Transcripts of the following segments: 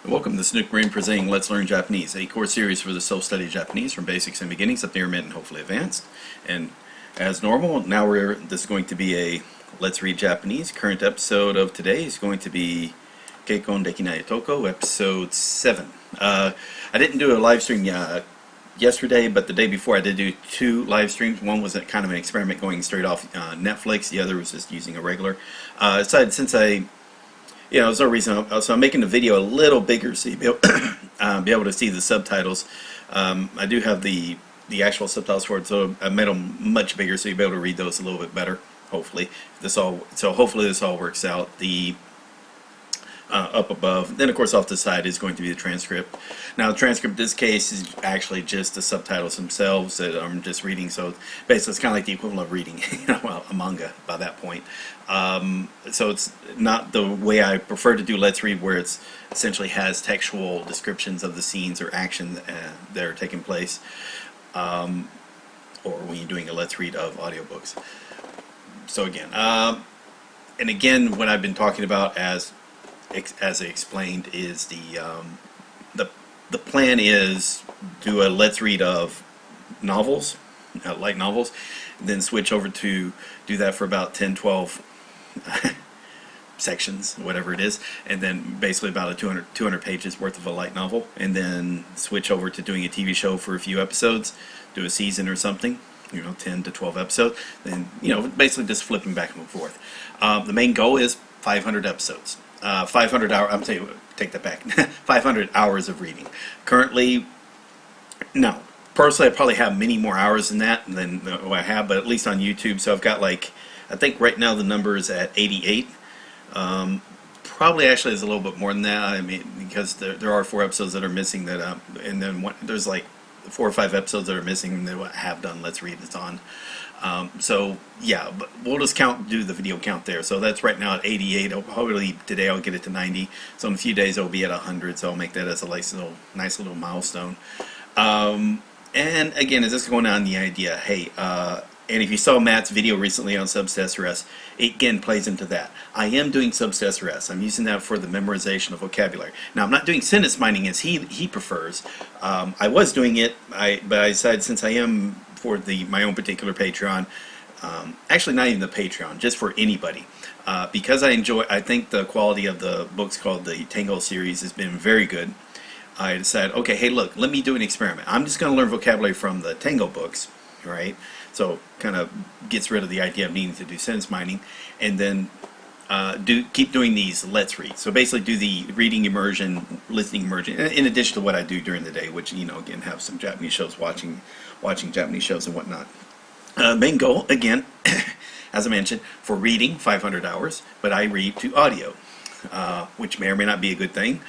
Welcome to Snook Brain presenting Let's Learn Japanese, a course series for the self-study Japanese from basics and beginnings up to intermediate and hopefully advanced. And as normal, this is going to be a Let's Read Japanese. Current episode of today is going to be結婚できない男, episode 7. I didn't do a live stream yesterday, but the day before I did do 2 live streams. One was kind of an experiment going straight off Netflix. The other was just using a regular. Decided since there's no reason. So I'm making the video a little bigger so you'll be able to see the subtitles. I do have the actual subtitles for it, so I made them much bigger so you'll be able to read those a little bit better. Hopefully, hopefully this all works out. The up above, then of course off the side is going to be the transcript. Now the transcript in this case is actually just the subtitles themselves that I'm just reading, so basically it's kind of like the equivalent of reading a manga by that point. So it's not the way I prefer to do Let's Read, where it's essentially has textual descriptions of the scenes or actions that are taking place, or when you're doing a Let's Read of audiobooks. So again, and again, what I've been talking about as I explained is the plan is do a Let's Read of novels, light novels, then switch over to do that for about 10-12 sections, whatever it is, and then basically about a 200 pages worth of a light novel, and then switch over to doing a TV show for a few episodes, do a season or something, 10 to 12 episodes, then basically just flipping back and forth. The main goal is 500 episodes. 500 hours, I'm saying, take that back, 500 hours of reading. Currently, no, personally I probably have many more hours than that than what I have, but at least on YouTube, so I've got I think right now the number is at 88. Probably actually is a little bit more than that, I mean, because there are 4 episodes that are missing that, and then there's like 4 or 5 episodes that are missing that I have done Let's Read that's on. So yeah, but we'll just do the video count there. So that's right now at 88. Hopefully today I'll get it to 90. So in a few days it'll be at 100. So I'll make that as a nice little milestone. And again, is this going on the idea? Hey, and if you saw Matt's video recently on Subsessor, it again plays into that. I am doing Subsessor. I'm using that for the memorization of vocabulary. Now I'm not doing sentence mining as he prefers. I was doing it, but I decided since I am for my own particular Patreon, actually not even the Patreon, just for anybody, because I think the quality of the books called the Tango series has been very good. I decided, okay, hey look, let me do an experiment. I'm just going to learn vocabulary from the Tango books, right? So kind of gets rid of the idea of needing to do sentence mining, and then keep doing these Let's Read. So basically do the reading immersion, listening immersion, in addition to what I do during the day, which again have some Japanese shows, watching Japanese shows and whatnot. Main goal, again, as I mentioned, for reading 500 hours, but I read to audio, which may or may not be a good thing.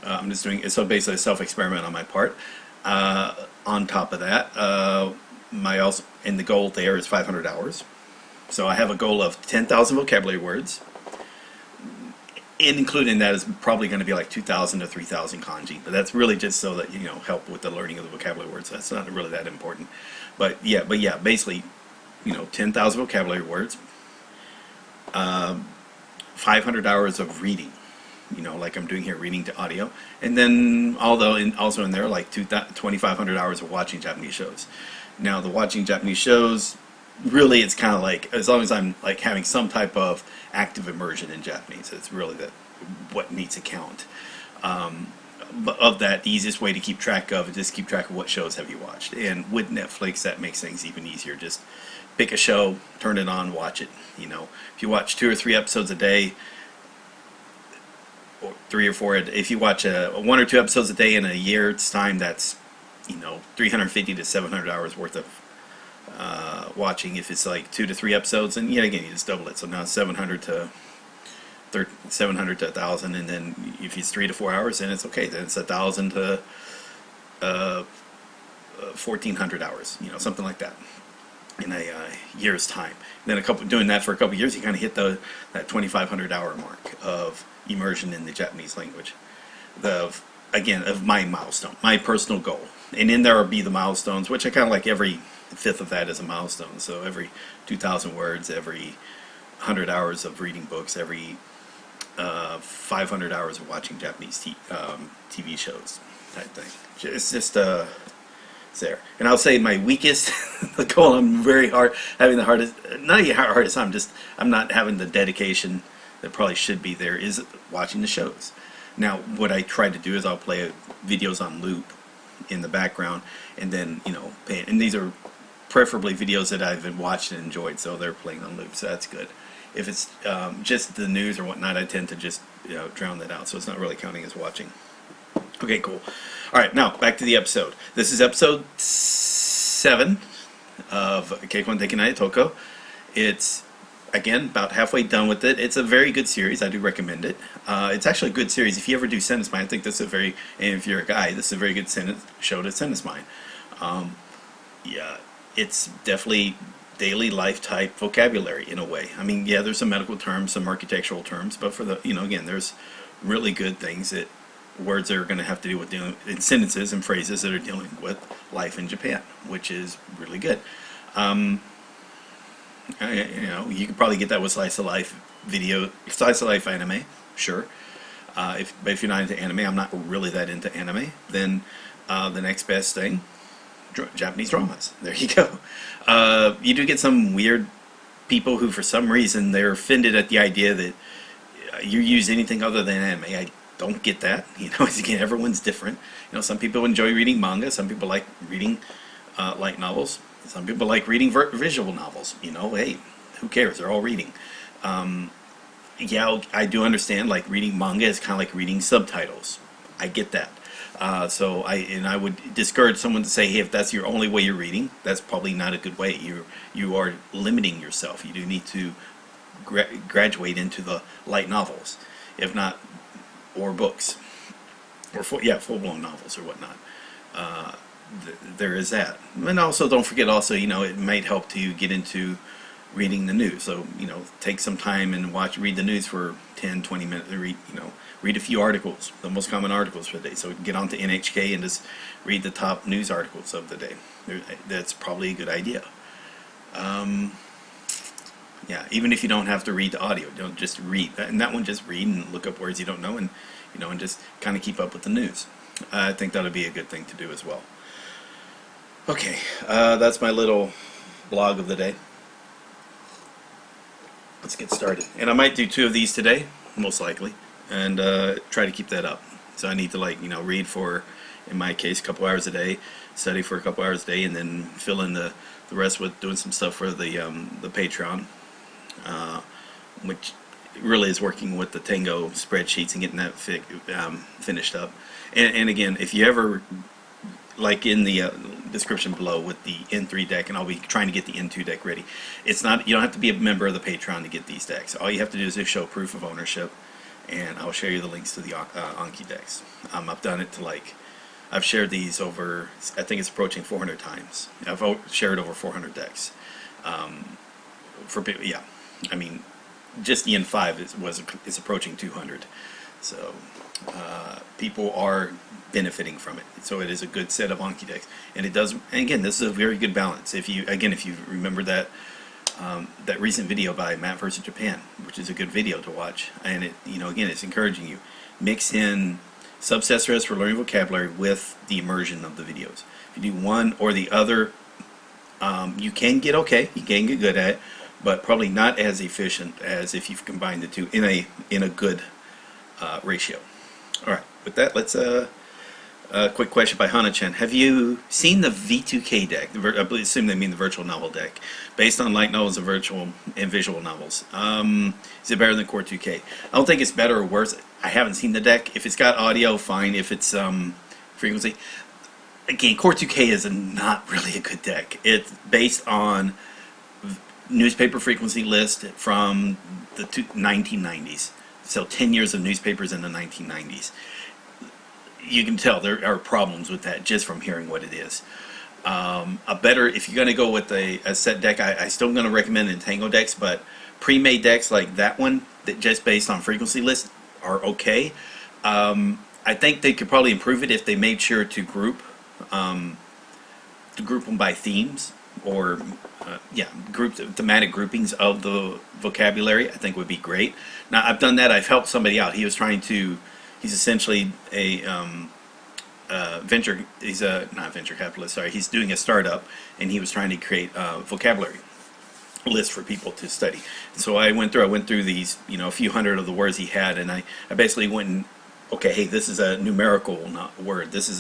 I'm just doing it, so basically a self-experiment on my part. On top of that, the goal there is 500 hours. So I have a goal of 10,000 vocabulary words, and including that is probably going to be like 2,000 to 3,000 kanji, but that's really just so that help with the learning of the vocabulary words. That's not really that important, but yeah, basically 10,000 vocabulary words, 500 hours of reading, like I'm doing here, reading to audio, and then also in there like 2,500 hours of watching Japanese shows. Now the watching Japanese shows, really it's kind of like, as long as I'm like having some type of active immersion in Japanese, it's really what needs to count. But of that, the easiest way to keep track of is just keep track of what shows have you watched. And with Netflix, that makes things even easier. Just pick a show, turn it on, watch it. If you watch 2 or 3 episodes a day, or 3 or 4, if you watch 1 or 2 episodes a day in a year's time, that's 350 to 700 hours worth of watching. If it's like 2 to 3 episodes, and again you just double it, so now 700 to 1,000, and then if it's 3 to 4 hours, then it's okay, then it's 1,000 to 1,400 hours, something like that in a year's time. And then doing that for a couple years, you kind of hit that 2,500 hour mark of immersion in the Japanese language. Again, of my milestone, my personal goal. And in there will be the milestones, which I kind of like every 5th of that is a milestone. So every 2,000 words, every 100 hours of reading books, every 500 hours of watching Japanese TV shows type thing. It's just it's there. And I'll say my weakest goal, I'm very hard, having the hardest, not even hardest time, just I'm not having the dedication that probably should be there, is watching the shows. Now, what I try to do is I'll play videos on loop in the background, and then, you know, and these are preferably videos that I've watched and enjoyed, so they're playing on loop, so that's good. If it's just the news or whatnot, I tend to just, you know, drown that out, so it's not really counting as watching. Okay, cool. All right, now back to the episode. This is episode 7 of Kekkon Dekinai Toko. It's, again, about halfway done with it. It's a very good series. I do recommend it. It's actually a good series. If you ever do sentence mind, I think this is a very, and if you're a guy, this is a very good show to sentence mind. Yeah, it's definitely daily life type vocabulary in a way. I mean, yeah, there's some medical terms, some architectural terms, but for the, you know, again, there's really good things that words that are going to have to do with dealing in sentences and phrases that are dealing with life in Japan, which is really good. You know, you could probably get that with slice of life video, slice of life anime, sure. But if you're not into anime, I'm not really that into anime, then the next best thing, Japanese dramas. There you go. You do get some weird people who, for some reason, they're offended at the idea that you use anything other than anime. I don't get that. You know, again, everyone's different. You know, some people enjoy reading manga. Some people like reading light novels. Some people like reading visual novels. You know, hey, who cares? They're all reading. Yeah, I do understand. Like, reading manga is kind of like reading subtitles. I get that. So I would discourage someone to say, hey, if that's your only way you're reading, that's probably not a good way. You are limiting yourself. You do need to graduate into the light novels, if not, or books, or full-blown novels or whatnot. There is that. And also, don't forget, also, you know, it might help to get into reading the news. So, you know, take some time and read the news for 10, 20 minutes. Read a few articles, the most common articles for the day. So get onto NHK and just read the top news articles of the day. That's probably a good idea. Yeah, even if you don't have to read the audio, don't just read. And that one, just read and look up words you don't know, and you know, and just kind of keep up with the news. I think that would be a good thing to do as well. Okay, that's my little blog of the day. Let's get started. And I might do 2 of these today, most likely, and try to keep that up. So I need to, like, you know, read for, in my case, a couple hours a day, study for a couple hours a day, and then fill in the rest with doing some stuff for the Patreon, which really is working with the Tango spreadsheets and getting that finished up. And again, if you ever, like in the description below with the N3 deck, and I'll be trying to get the N2 deck ready. It's not, you don't have to be a member of the Patreon to get these decks. All you have to do is just show proof of ownership, and I'll share you the links to the Anki decks. I've done it to, like, I've shared these over, I think it's approaching 400 times. I've shared over 400 decks. For people, yeah, I mean, just the N5 is approaching 200. So people are benefiting from it. So it is a good set of Anki decks, and it does. And again, this is a very good balance. If you remember that that recent video by Matt vs. Japan, which is a good video to watch, and it, you know, again, it's encouraging you mix in subset stress for learning vocabulary with the immersion of the videos. If you do one or the other, you can get okay, you can get good at it, but probably not as efficient as if you've combined the two in a good ratio. All right, with that, let's a quick question by Hana-chan. Have you seen the V2K deck? I assume they mean the virtual novel deck, based on light novels and visual novels. Is it better than Core 2K? I don't think it's better or worse. I haven't seen the deck. If it's got audio, fine. If it's frequency, again, Core 2K is not really a good deck. It's based on newspaper frequency list from the 1990s. So 10 years of newspapers in the 1990s. You can tell there are problems with that just from hearing what it is. If you're going to go with a set deck, I still going to recommend Entangle decks, but pre-made decks like that one, that just based on frequency list, are okay. I think they could probably improve it if they made sure to group them by themes, or thematic groupings of the vocabulary, I think would be great. Now I've done that. I've helped somebody out. He's essentially a he's a not venture capitalist. Sorry, he's doing a startup, and he was trying to create a vocabulary list for people to study. So I went through these, a few hundred of the words he had, and I basically went and, okay, hey, this is a numerical word. This is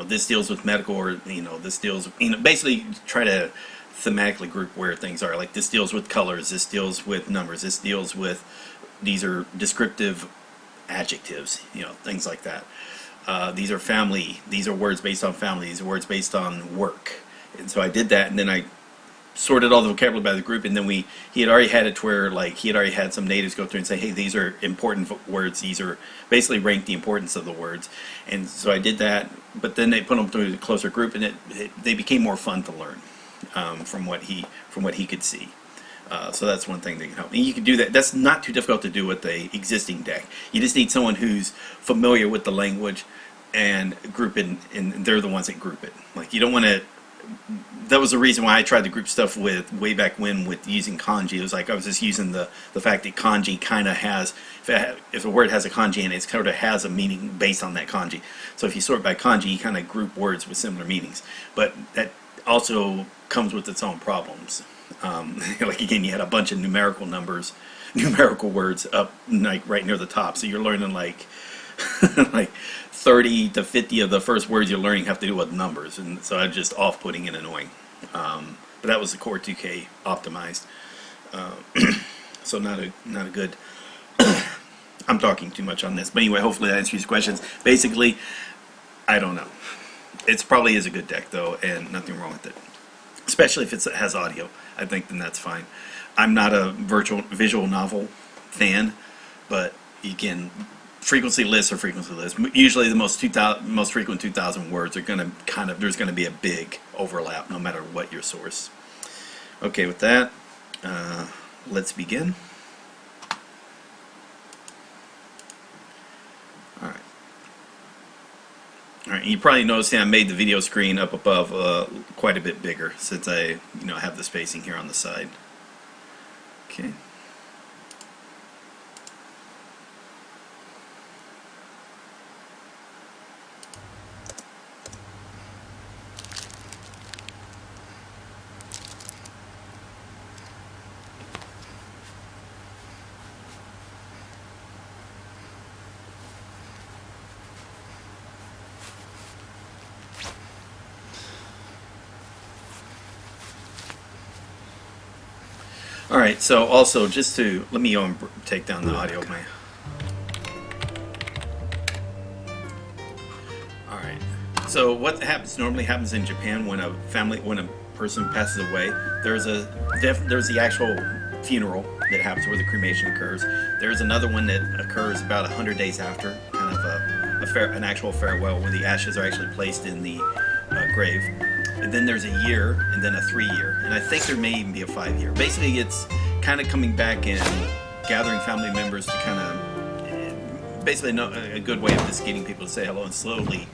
this deals with medical, or this deals, basically try to thematically group where things are. Like, this deals with colors, this deals with numbers, this deals with, these are descriptive adjectives, things like that. These are family, these are words based on family, these are words based on work. And so I did that, and then I sorted all the vocabulary by the group, and then he had already had it to where, like, he had already had some natives go through and say, hey, these are important words, these are basically ranked the importance of the words. And so I did that, but then they put them through a closer group, and they became more fun to learn from what he could see. So that's one thing that can help. And you can do that. That's not too difficult to do with the existing deck. You just need someone who's familiar with the language and group it, and they're the ones that group it. Like, you don't want to. That was the reason why I tried to group stuff way back when with using kanji. It was like I was just using the fact that kanji kind of has, if a word has a kanji in it, it sort of has a meaning based on that kanji. So if you sort by kanji, you kind of group words with similar meanings. But also comes with its own problems. Like, again, you had a bunch of numerical words up like right near the top, so you're learning like like 30 to 50 of the first words you're learning have to do with numbers, and so it's just off-putting and annoying. But that was the Core 2K optimized, so not a good. I'm talking too much on this, but anyway, hopefully that answers your questions. Basically, I don't know. It probably is a good deck though, and nothing wrong with it. Especially if it has audio, I think then that's fine. I'm not a visual novel fan, but again, frequency lists are frequency lists. Usually the most frequent 2,000 words are going to there's going to be a big overlap no matter what your source. Okay, with that, let's begin. Alright, you probably noticed that I made the video screen up above quite a bit bigger since I have the spacing here on the side. Okay. Alright, so also just to, let me go and take down the audio of my. Alright, so what normally happens in Japan when a person passes away, there's the actual funeral that happens where the cremation occurs. There's another one that occurs about 100 days after, kind of an actual farewell where the ashes are actually placed in the grave. And then there's a year, and then a 3-year, and I think there may even be a 5-year. Basically, it's kind of coming back and gathering family members to kind of, basically a good way of just getting people to say hello and slowly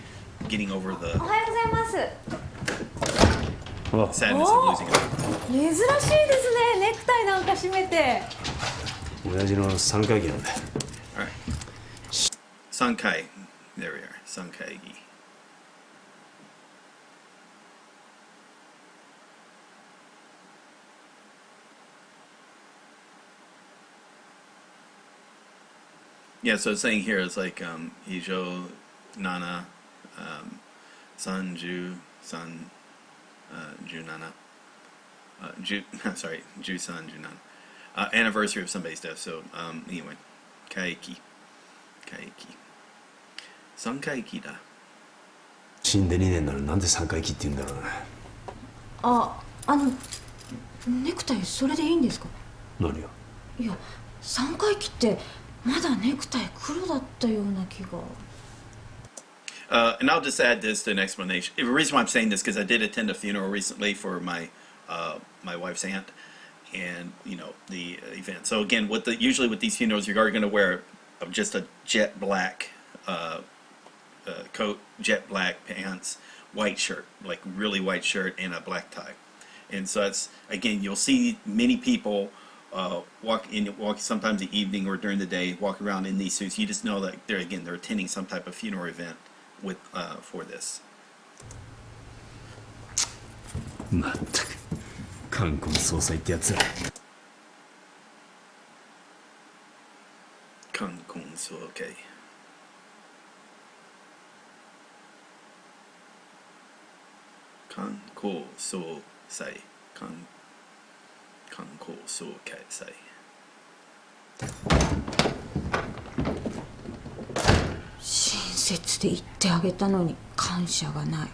getting over the sadness of losing it. 珍しいですね。ネクタイなんか締めて。親父の三回忌なんだ。All right. Sankai. There we are. Sankai-gi. Yeah, so it's saying here it's like Hijo, Nana, Sanju, San, Junana, sorry, Jusan, Junana. Anniversary of somebody's death. So anyway, Kaiki, Sankaiki da. 死んで2年なのになんで3回忌って言うんだろうね。ネクタイそれでいいんですか？何よ。いや、3回忌ってまだネクタイ黒だったような気が。And I'll just add this to an explanation. The reason why I'm saying this because I did attend a funeral recently for my wife's aunt, and the event. So again, usually with these funerals, you're going to wear just a jet black coat, jet black pants white shirt, like really white shirt and a black tie. And so that's, again, you'll see many people walk sometimes in the evening or during the day, walk around in these suits. You just know that they're attending some type of funeral event with for this. まったく冠婚葬祭ってやつら。冠婚葬祭。冠婚葬祭。冠婚葬祭。親切で言ってあげたのに感謝がない。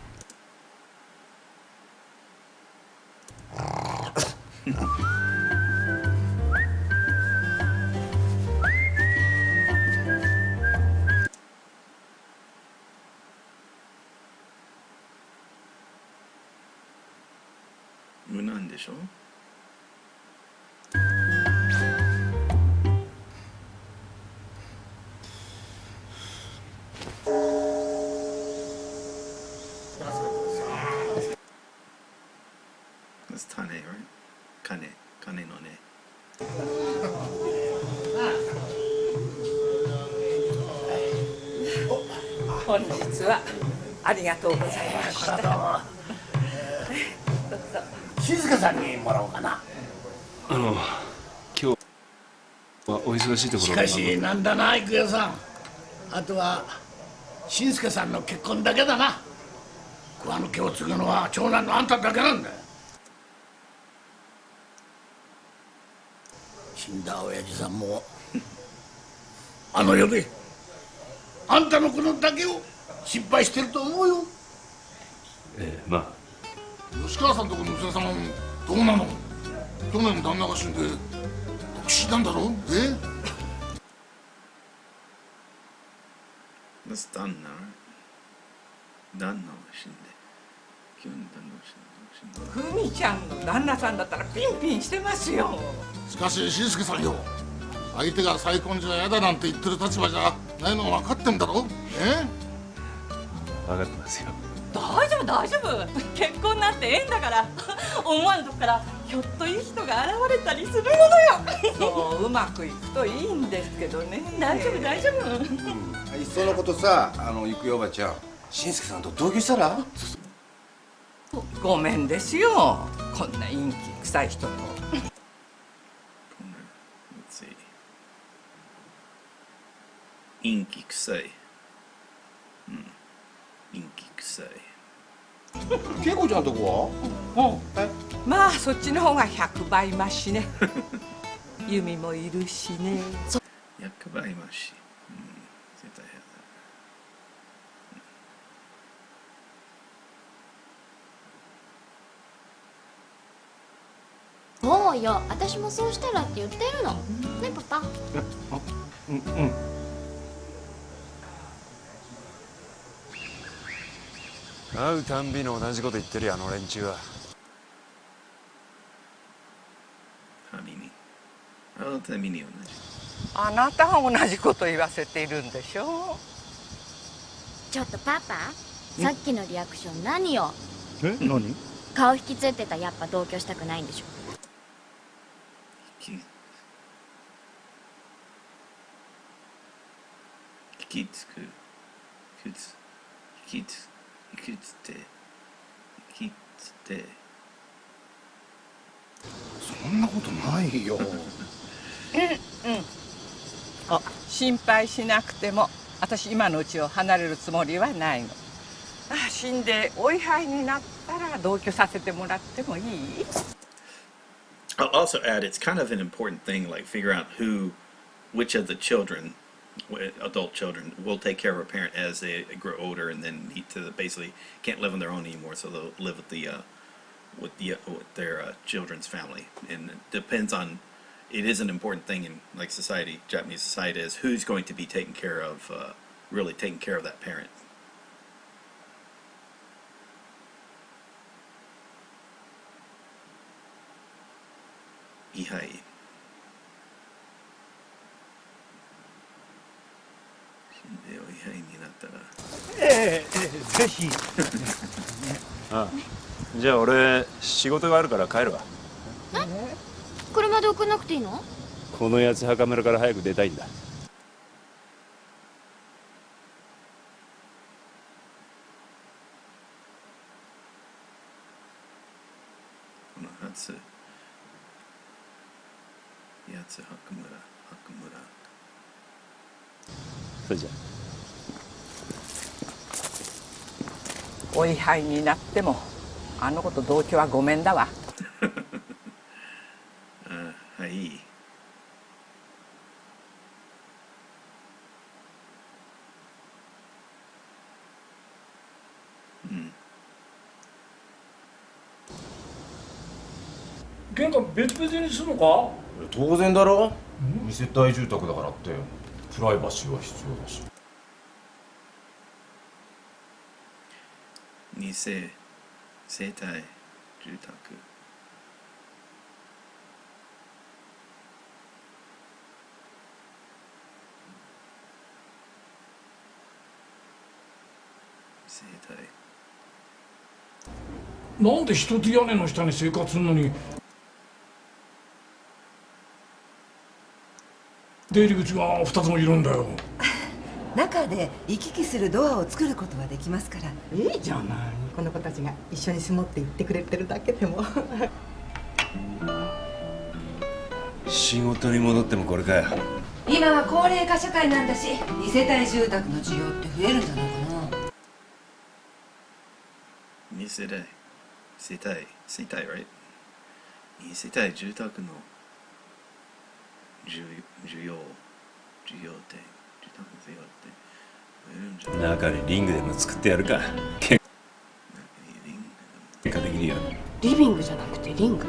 無なんでしょ。That's 種 right? 金のね。本日はありがとうございました。静香さんにもらおうかな。今日はお忙しいところ。しかしなんだな郁代さん。あとは新助さんの結婚だけだな。桑野家を継ぐのは長男のあんただけなんだよ。死んだ親父さんもあの世であんたのことだけを心配してると思うよ。まあ吉川さんとこの娘さんどうなの？去年旦那が死んで独身なんだろ？That's 旦那。旦那が死んで。急に旦那が死んで。ふみちゃんの旦那さんだったらピンピンしてますよ。しかし新助さんよ、相手が再婚じゃ嫌だなんて言ってる立場じゃないの分かってんだろ？分かってますよ。大丈夫大丈夫、結婚なんて縁だから思わぬとこからひょっといい人が現れたりするものよ。そううまくいくといいんですけどね。大丈夫大丈夫。いっそのことさ、ゆくよおばちゃん、新助さんと同居したら？ごめんですよ、こんな陰気臭い人と。陰気臭い。陰気臭い。恵子ちゃんとこは？まあそっちの方が100倍増しね。由美もいるしね。100倍増し。絶対嫌だ。そうよ、私もそうしたらって言ってるのね、パパ。会うたんびに同じこと言ってるよ、あの連中は。会うたびに同じ。あなたが同じこと言わせているんでしょ。ちょっとパパ、さっきのリアクション何よ。何？顔引きつってた、やっぱ同居したくないんでしょ。引きつく。引きつって。そんなことないよ。心配しなくても私今のうちを離れるつもりはないの。死んでお位牌になったら同居させてもらってもいい？ I'll also add, it's kind of an important thing, like figure out which of the children, adult children, will take care of a parent as they grow older and then need to basically can't live on their own anymore, so they'll live with their children's family. And it depends on, it is an important thing in like society, Japanese society, is who's going to be taking care of, really taking care of that parent. Ihai. 死んでお位牌になったら。ぜひ。あ、じゃあ俺仕事があるから帰るわ。車で送んなくていいの？この八幡村から早く出たいんだ。この初八幡村それじゃお位牌になってもあの子と同居はごめんだわ。はい。玄関別々にするのか？当然だろ。二世帯住宅だからってプライバシーは必要だし。二世帯住宅。生態。なんで一つ屋根の下に生活するのに出入り口が2つもいるんだよ。中で行き来するドアを作ることはできますから。いいじゃない。この子たちが一緒に住もうって言ってくれてるだけでも。仕事に戻ってもこれかよ。今は高齢化社会なんだし、二世帯住宅の需要って増えるんじゃないかな。二世帯、right? 二世帯住宅の需要って住宅の需要って増えるんじゃない？中にリングでも作ってやるか。喧嘩できるよ。リビングじゃなくてリング。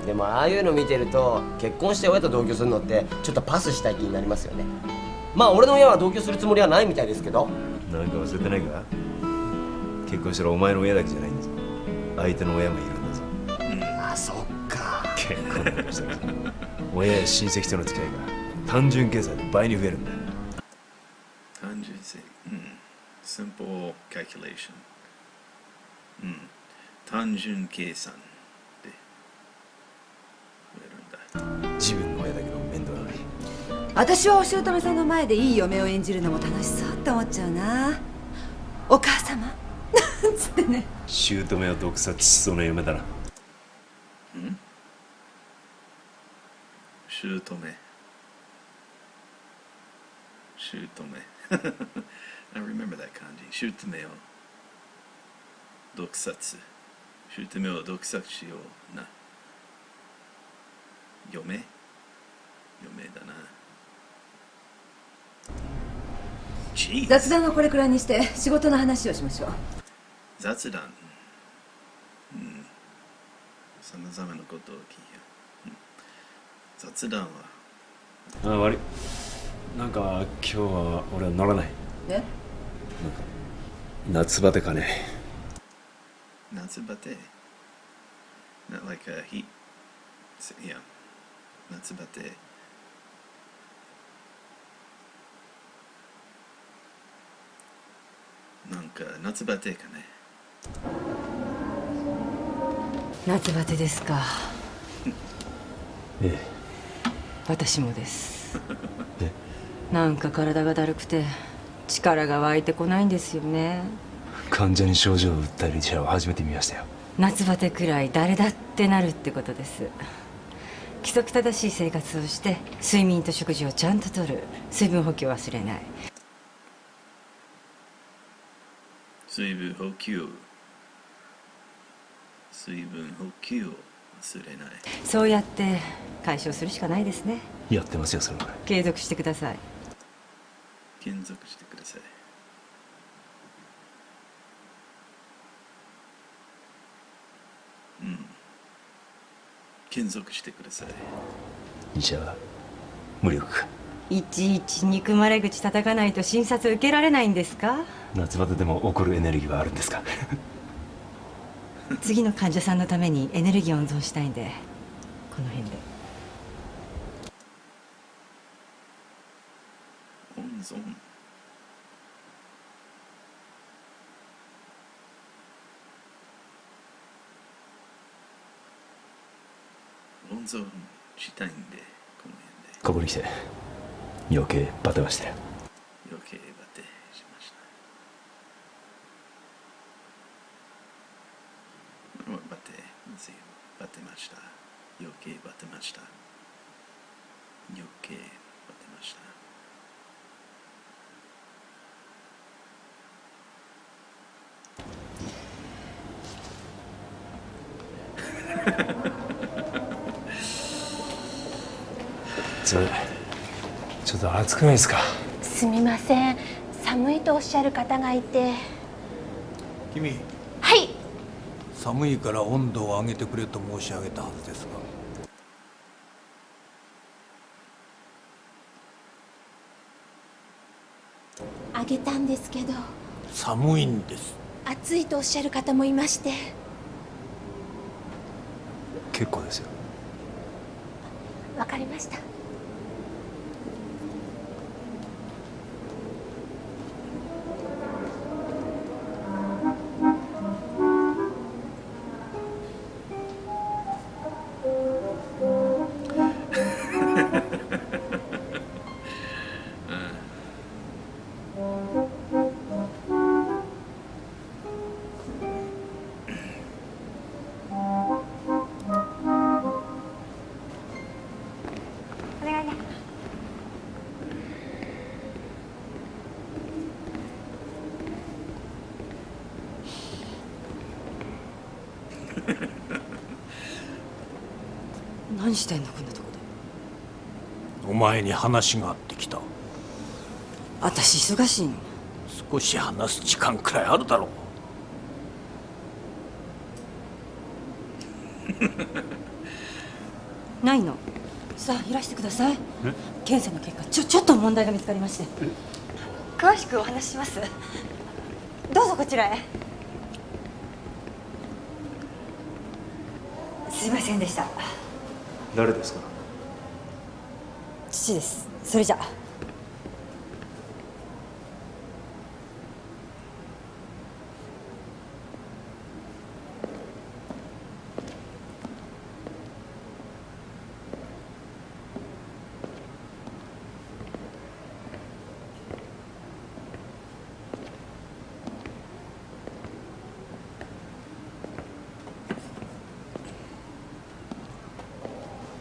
でもああいうの見てると結婚して親と同居するのってちょっとパスしたい気になりますよね。まあ俺の親は同居するつもりはないみたいですけど。なんか忘れてないか？結婚したらお前の親だけじゃないんだぞ。相手の親もいるんだぞ。あ、そっか。結婚なんかしたら親や親戚との付き合いが単純計算で倍に増えるんだ。単純性、simple calculation、単純計算で増えるんだ。自分の親だけど面倒なのに。私はお姑さんの前でいい嫁を演じるのも楽しそうって思っちゃうな。お母様なんつってね。姑を毒殺しそうな嫁だな。姑I remember that 漢字。姑を毒殺。姑を毒殺しような。嫁だな。雑談はこれくらいにして仕事の話をしましょう。雑談。さまざまなことを聞いた。雑談は。あ、悪い。なんか今日は俺は乗らない。え？夏バテかね。夏バテ Not like a heat. Yeah. 夏バテ。なんか夏バテかね。夏バテですか。ええ。私もです。え？なんか体がだるくて力が湧いてこないんですよね。患者に症状を訴える医者を初めて見ましたよ。夏バテくらい誰だってなるってことです。規則正しい生活をして睡眠と食事をちゃんととる。水分補給を忘れない。水分補給を忘れない。そうやって解消するしかないですね。やってますよ、そのぐらい。継続してください。継続してください。継続してください。医者は無力か。いちいち憎まれ口叩かないと診察受けられないんですか？夏バテでも起こるエネルギーはあるんですか？次の患者さんのためにエネルギーを温存したいんで、この辺で。温存。存したいんで、この辺で。ここに来て余計バテましたよ。余計バテしました。バテました。余計バテました。余計バテました。ちょっと暑くないですか？すみません、寒いとおっしゃる方がいて。君、はい。寒いから温度を上げてくれと申し上げたはずですあげたんですけど、が、寒いんです。暑いとおっしゃる方もいまして。結構ですよ。わかりました。何してんのこんなとこで。お前に話があってきた。私忙しいの。少し話す時間くらいあるだろう。ないの。さあいらしてください。検査の結果ちょっと問題が見つかりまして。詳しくお話しします。どうぞこちらへ。すいませんでした。誰ですか？父です。それじゃ。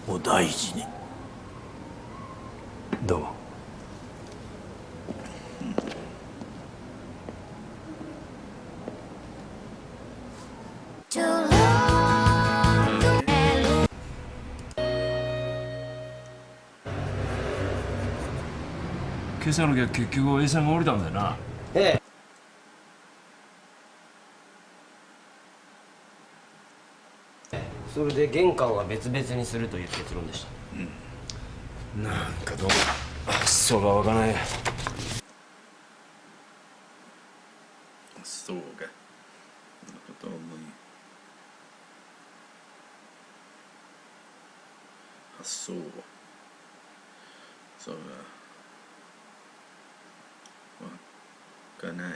お大事に。どうも。今朝の客結局 A さんが降りたんだよな。ええ。それで玄関は別々にするという結論でした。なんかどうも発想が湧かない。そうか。なるほどね。発想。そうだ。湧かない。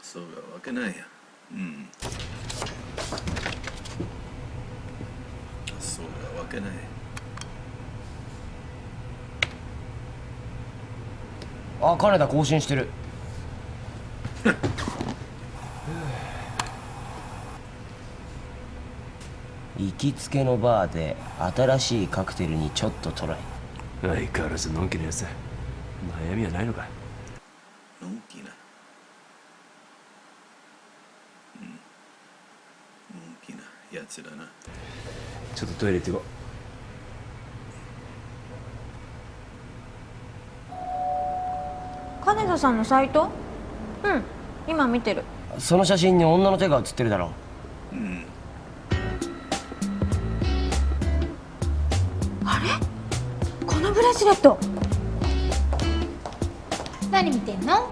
そうだ、湧かないや。うん。そうだ、湧かない。あ、金田更新してる。行きつけのバーで新しいカクテルにちょっとトライ。相変わらずのんきなやつだ。悩みはないのか？のんきな。うん。のんきなやつだな。ちょっとトイレ行ってこう。金田さんのサイト？うん、今見てる。その写真に女の手が写ってるだろう。うん。あれ？このブレスレット。何見てんの？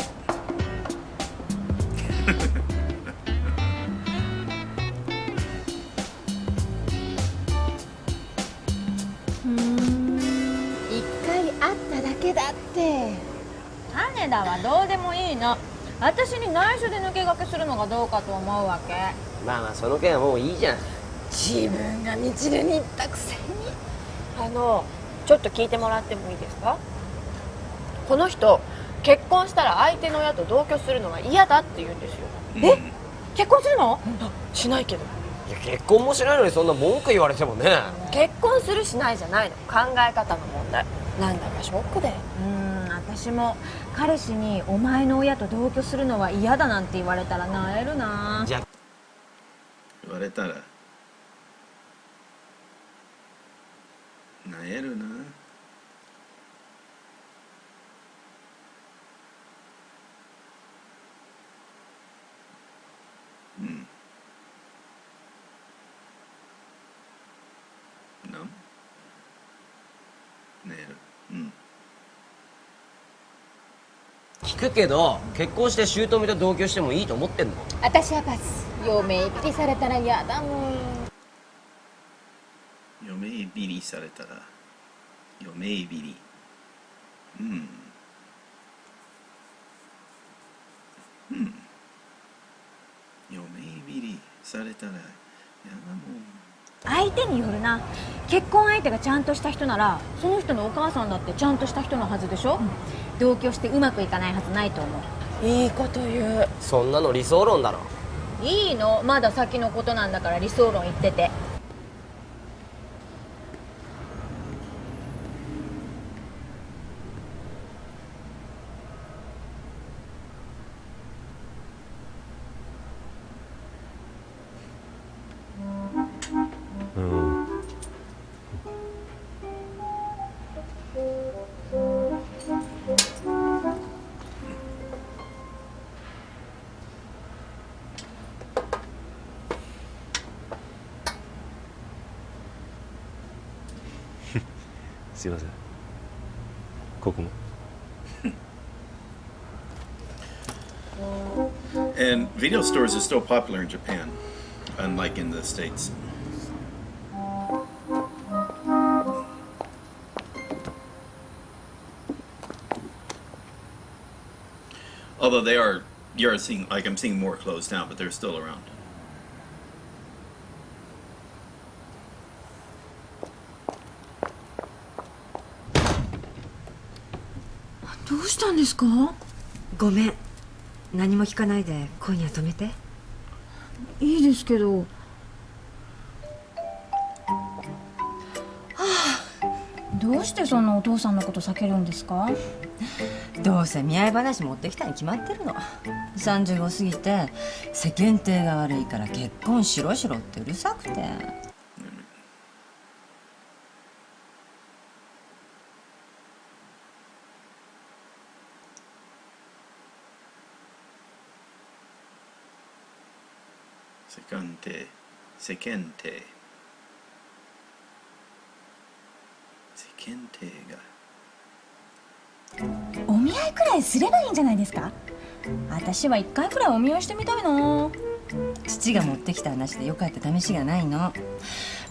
一回会っただけだって。種田はどうでもいいの。私に内緒で抜け駆けするのがどうかと思うわけ。まあまあその件はもういいじゃん。自分がみちるに言ったくせに。ちょっと聞いてもらってもいいですか？この人結婚したら相手の親と同居するのは嫌だって言うんですよ。え、結婚するの？しないけど。いや結婚もしないのにそんな文句言われてもね。結婚するしないじゃないの、考え方の問題。なんだかショックで。私も彼氏にお前の親と同居するのは嫌だなんて言われたらなえるな。言われたらなえるな。なえる。聞くけど結婚して姑と同居してもいいと思ってんの？私はパス。嫁いびりされたら嫌だもん。嫁いびりされたら嫁いびり。嫁いびりされたら嫌だもん。相手によるな。結婚相手がちゃんとした人ならその人のお母さんだってちゃんとした人のはずでしょ。同居してうまくいかないはずないと思う。いいこと言う。そんなの理想論だろ。いいの、まだ先のことなんだから理想論言ってて。すいません。ここも。And video stores are still popular in Japan, unlike in the States. Although you're seeing, like I'm seeing more closed down, but they're still around. どうしたんですか？ごめん、何も聞かないで今夜止めて。いいですけど。どうしてそんなお父さんのこと避けるんですか？どうせ見合い話持ってきたに決まってるの。35過ぎて世間体が悪いから結婚しろしろってうるさくて。世間体が。お見合いくらいすればいいんじゃないですか？私は1回くらいお見合いしてみたいな。父が持ってきた話でよかった試しがないの。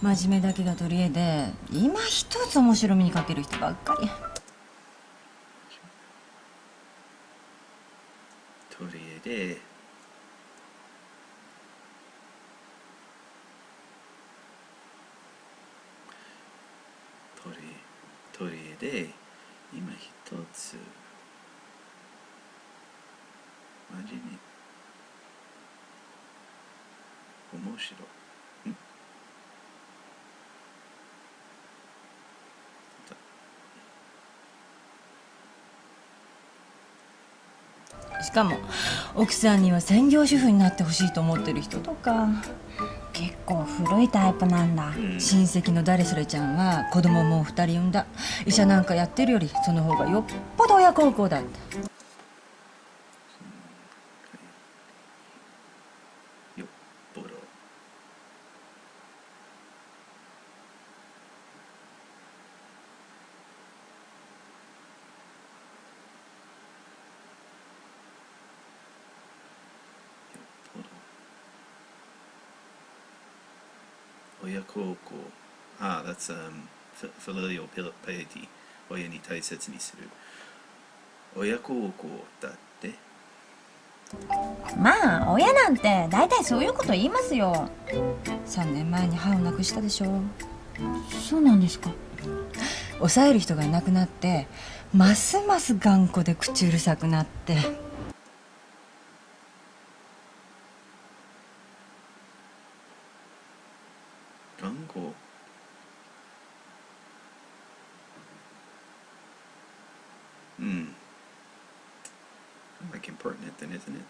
真面目だけが取り柄で今一つ面白みに欠ける人ばっかり。取り柄で取り柄で今一つ真面目面白い。しかも奥さんには専業主婦になってほしいと思ってる人とか。結構古いタイプなんだ。親戚の誰それちゃんは子供も2人産んだ。医者なんかやってるよりその方がよっぽど親孝行だって。よっぽど。親孝行。that's filial piety。親に大切にする。親孝行だって。まあ親なんて大体そういうこと言いますよ。3年前に歯をなくしたでしょ。そうなんですか。抑える人がいなくなってますます頑固で口うるさくなって。頑固。Like impertinent then, isn't it?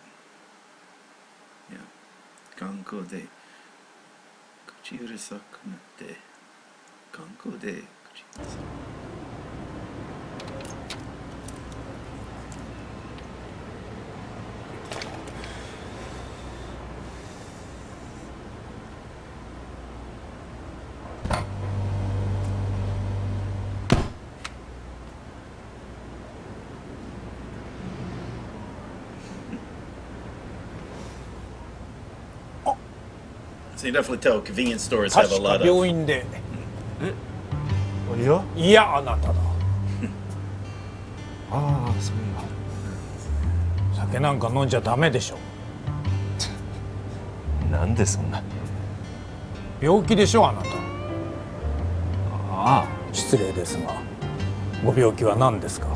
Yeah. 頑固で口うるさくなって頑固で口うるさく。So you definitely tell convenience stores have a 確 lot か of. 病院で。いやいや、あなただ。ああ、そういえ酒なんか飲んじゃダメでしょ。なんでそんな。病気でしょ、あなた。ああ、失礼ですが、ご病気は何ですか？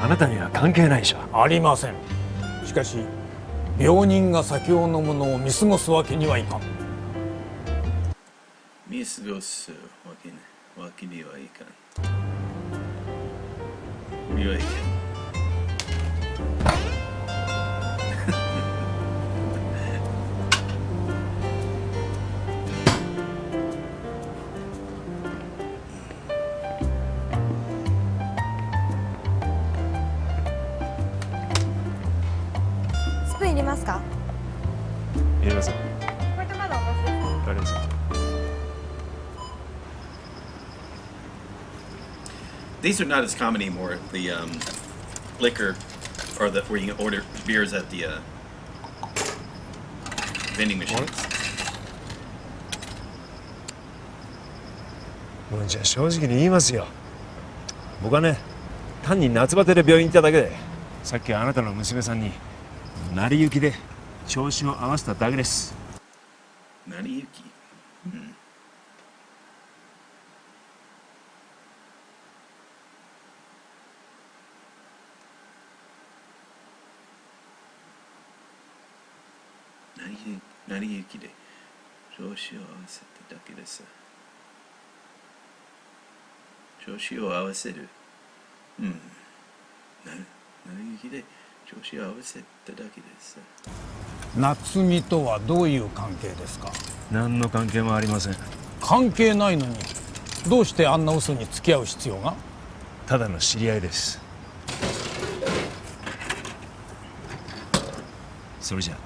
あなたには関係ないでしょ。ありません。しかし病人が酒を飲むのを見過ごすわけにはいかん。見過ごすわけにはいかん。良い。スプーンいりますか？いりますよ。これとまだお持ちですか？ありますよ。These are not as common anymore. The liquor, or the where you can order beers at the vending machines. もうじゃあ正直に言いますよ。僕はね、単に夏バテで病院行っただけで、さっきあなたの娘さんに成り行きで調子を合わせただけです。成り行き。成り行きで調子を合わせただけです。調子を合わせる。成り行きで調子を合わせただけです。夏美とはどういう関係ですか？何の関係もありません。関係ないのにどうしてあんな嘘に付き合う必要が？ただの知り合いです。それじゃ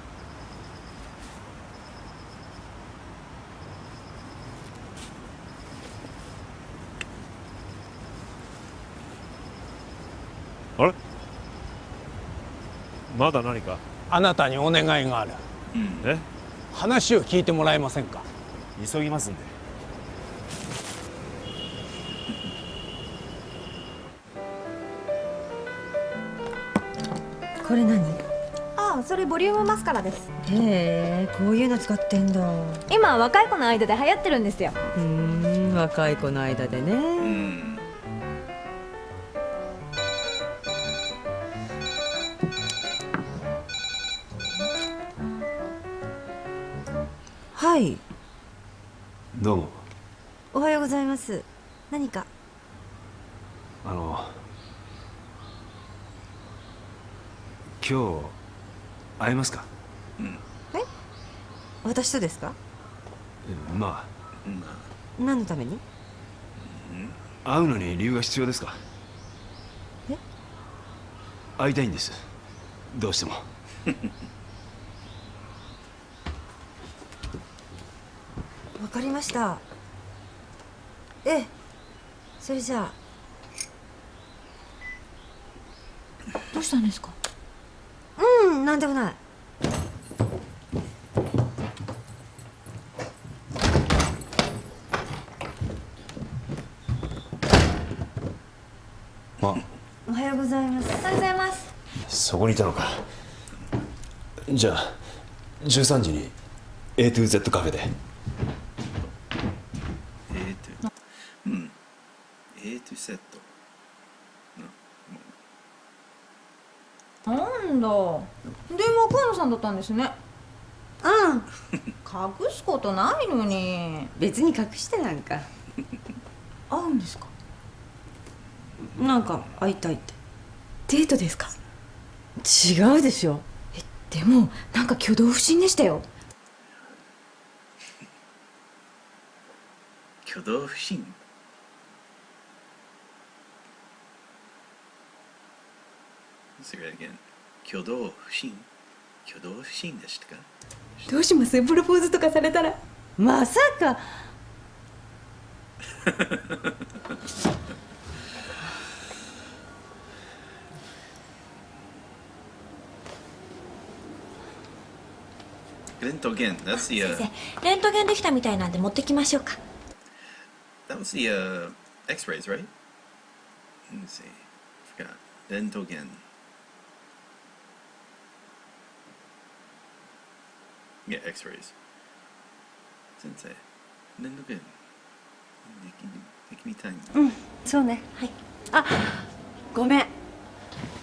あれ、まだ何か？あなたにお願いがある。え？話を聞いてもらえませんか？急ぎますんで。これ何？ああ、それボリュームマスカラです。へえ、こういうの使ってんだ。今若い子の間で流行ってるんですよ。若い子の間でね。はい。どうも。おはようございます。何か？今日会えますか？え？私とですか？まあ。何のために？会うのに理由が必要ですか？え？会いたいんです。どうしても。わかりました。ええ、それじゃあ。どうしたんですか？なんでもない。まあ、おはようございます。おはようございます。そこにいたのか。じゃあ13時に A to Z カフェで。うん。A to Z。なんだ、電話河野さんだったんですね。うん隠すことないのに。別に隠してなんか。会うんですか？なんか会いたいって。デートですか？違うでしょ。でもなんか挙動不審でしたよ。挙動不審。Say that again. 挙動不審。挙動不審でしたか？どうします？プロポーズとかされたら。まさか。レントゲン。That's the. 先生、レントゲンできたみたいなんで持ってきましょうか。That was the X-rays, right? Let me see. I forgot. レントゲン。Yeah, X-rays. 先生、レントゲン。できみたい。うん、そうね。はい。あ、ごめん。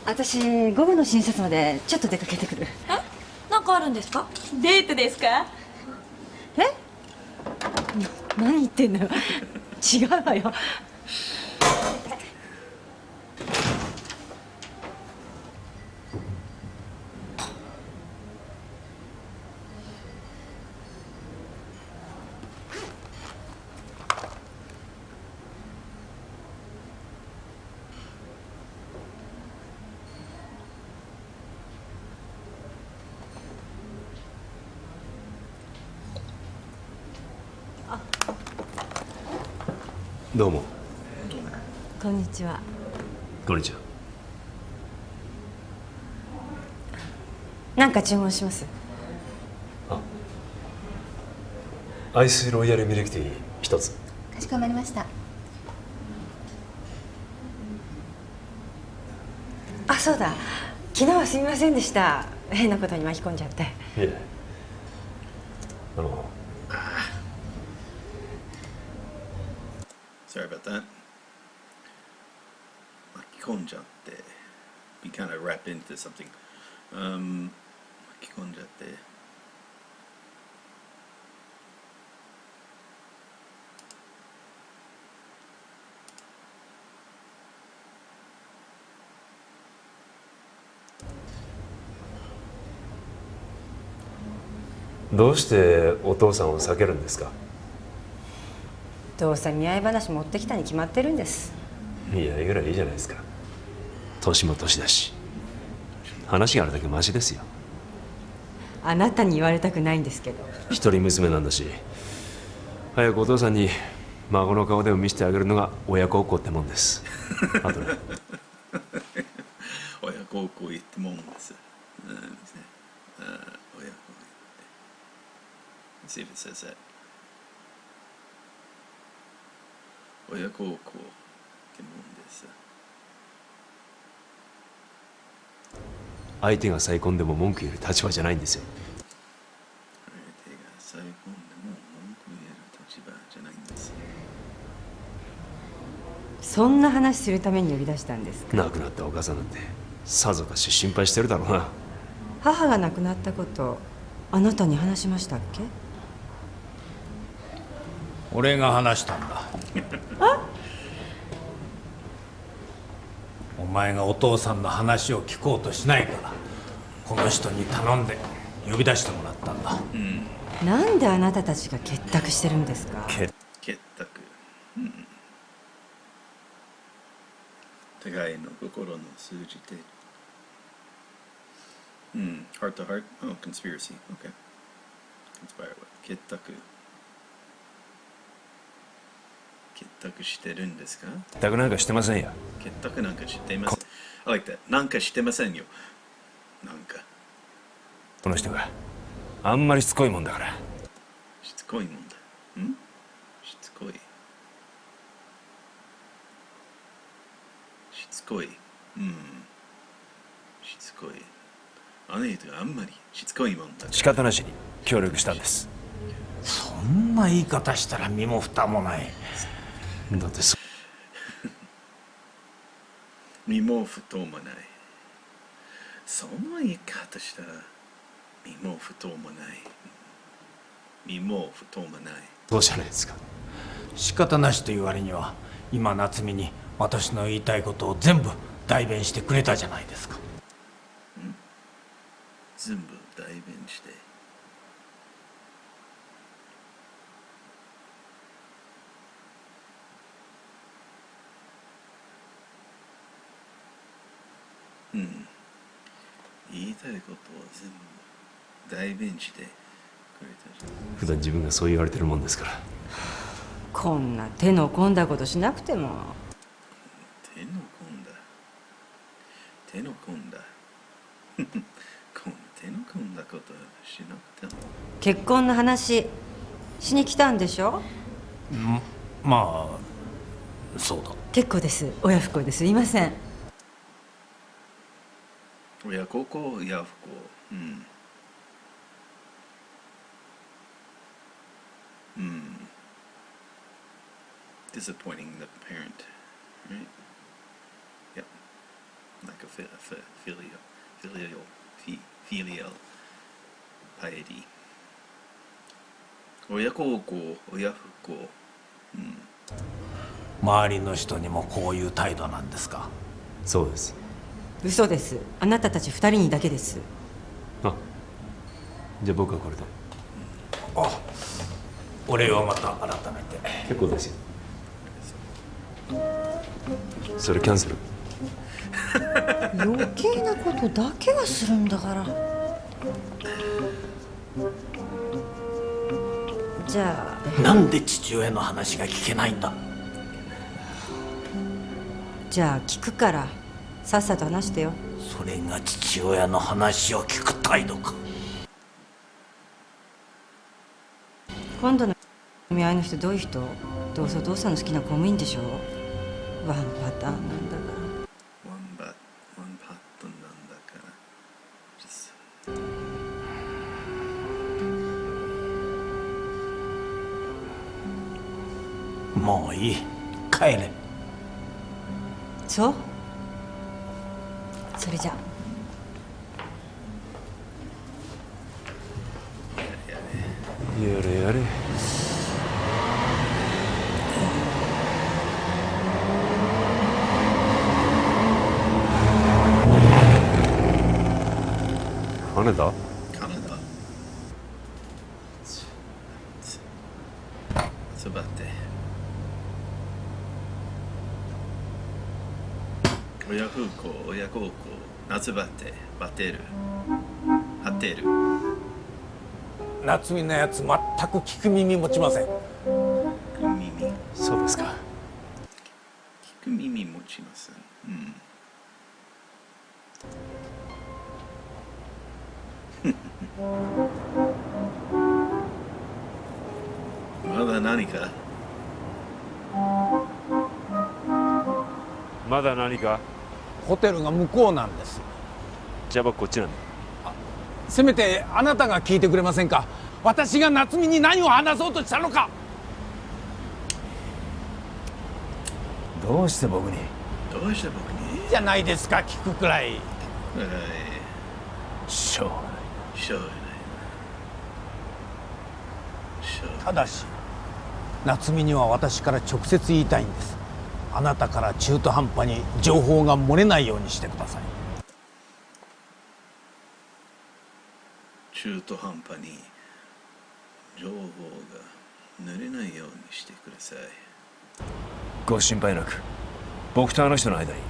私午後の診察までちょっと出かけてくる。なんかあるんですか？デートですか？何言ってんのよ。違うわよ。どうも。こんにちは。こんにちは。なんか注文します？アイスロイヤルミルクティー一つ。かしこまりました。あ、そうだ。昨日はすみませんでした。変なことに巻き込んじゃって。いえ。Sorry about that. 巻き込んじゃって。We kind of wrapped into something. 巻き込んじゃって。どうしてお父さんを避けるんですか？どうせ見合い話持ってきたに決まってるんです。いや、ぐらいいいじゃないですか。年も年だし、話があるだけマシですよ。あなたに言われたくないんですけど。一人娘なんだし、早くお父さんに孫の顔でも見せてあげるのが親孝行ってもんです。あとね。親孝行言ってもんです。親孝行言って。Let's see if it says that. 親孝行ってもんです。相手が再婚でも文句言える立場じゃないんですよ。相手が再婚でも文句言える立場じゃないんです。そんな話するために呼び出したんですか？亡くなったお母さんなんてさぞかし心配してるだろうな。母が亡くなったことあなたに話しましたっけ？俺が話したんだ。お前がお父さんの話を聞こうとしないからこの人に頼んで呼び出してもらったんだ。なんであなたたちが結託してるんですか？結託。互いの心の通じて。Heart to heart? Oh, conspiracy. Okay. Conspire what? 結託。結託してるんですか？結託なんかしてませんよ。結託なんかしていません。I like that. なんかしてませんよ。なんか。この人があんまりしつこいもんだから。しつこいもんだ。しつこい。しつこい。しつこい。あの人があんまりしつこいもんだ。仕方なしに協力したんです。そんな言い方したら身も蓋もない。だって身も蓋もない。その言い方したら身も蓋もない。身も蓋もない。そうじゃないですか。仕方なしという割には今夏美に私の言いたいことを全部代弁してくれたじゃないですか。全部代弁して。言いたいことを全部代弁してくれたじゃん。普段自分がそう言われてるもんですから。こんな手の込んだことしなくても。手の込んだ手の込んだことしなくても。結婚の話しに来たんでしょ。まあそうだ。結構です。親不孝ですいません。親孝行親不孝。Disappointing the parent, right? Yep. Like a filial piety. 親孝行親不孝。周りの人にもこういう態度なんですか。そうです。嘘です。あなたたち二人にだけです。あ、じゃあ僕はこれで。あ、お礼はまた改めて。結構ですよ。それキャンセル。余計なことだけはするんだから。じゃあなんで父親の話が聞けないんだ。じゃあ聞くからさっさと話してよ。それが父親の話を聞く態度か。今度の見合いの人どういう人？どうせお父さんの好きな公務員でしょ。ワンパターンなんだから。ワンパターンなんだから。もういい。帰れ。そう？それじゃ。やれやれ。金田？ちょっと待って。親不孝、親孝行、夏バテ、バテる、張ってる。夏美のやつ全く聞く耳持ちません。聞く耳。そうですか。聞く耳持ちません。まだ何か？まだ何か？ホテルが向こうなんです。じゃあ僕こっちなんで。せめてあなたが聞いてくれませんか。私が夏美に何を話そうとしたのか。どうして僕に？どうして僕に？じゃないですか、聞くくらい。しょうがない。しょうがない。ただし夏美には私から直接言いたいんです。あなたから中途半端に情報が漏れないようにしてください。中途半端に情報が濡れないようにしてください。ご心配なく。僕とあの人の間に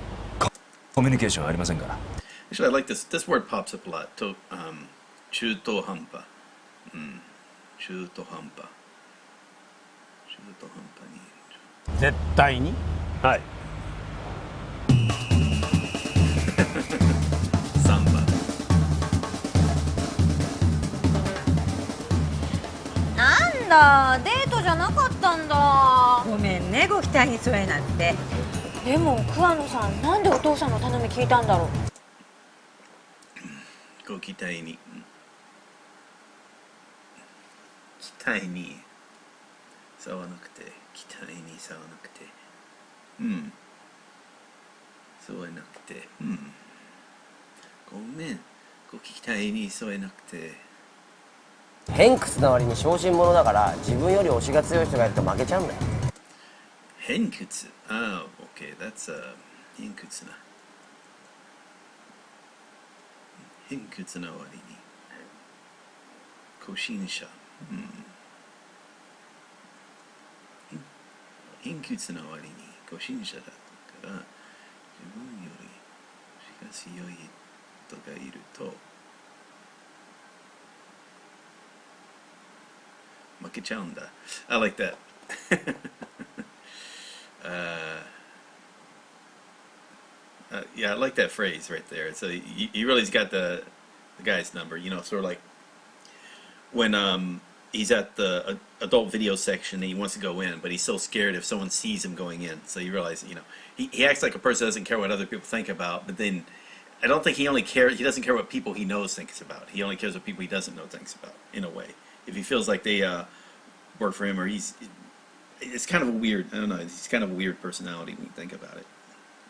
コミュニケーションはありませんから。Actually, I like this. This word pops up a lot. 中途半端。中途半端。中途半端に。絶対に？はい。3番。なんだ、デートじゃなかったんだ。ごめんね、ご期待に添えなくて。でも桑野さん、なんでお父さんの頼み聞いたんだろう。ご期待に。待に触らなくて、期待に触らなくて、うん。そうやなくて、うん。ごめん、ご期待に添えなくて。偏屈な割に小心者だから自分より推しが強い人がいると負けちゃうんだよ。偏屈。ああ、OK。That's偏屈な。偏屈な割に。孤身者。うん。偏屈な割に孤身者だから、自分より推しが強い人がいると、負けちゃうんだ。I like that. Yeah, I like that phrase right there. So you really's got the guy's number. You know, sort of like when he's at the adult video section and he wants to go in, but he's so scared if someone sees him going in. So you realize, you know, he acts like a person who doesn't care what other people think about, but then I don't think he doesn't care what people he knows thinks about. He only cares what people he doesn't know thinks about, in a way. If he feels like they work for him, or it's kind of a weird, I don't know, he's kind of a weird personality when you think about it,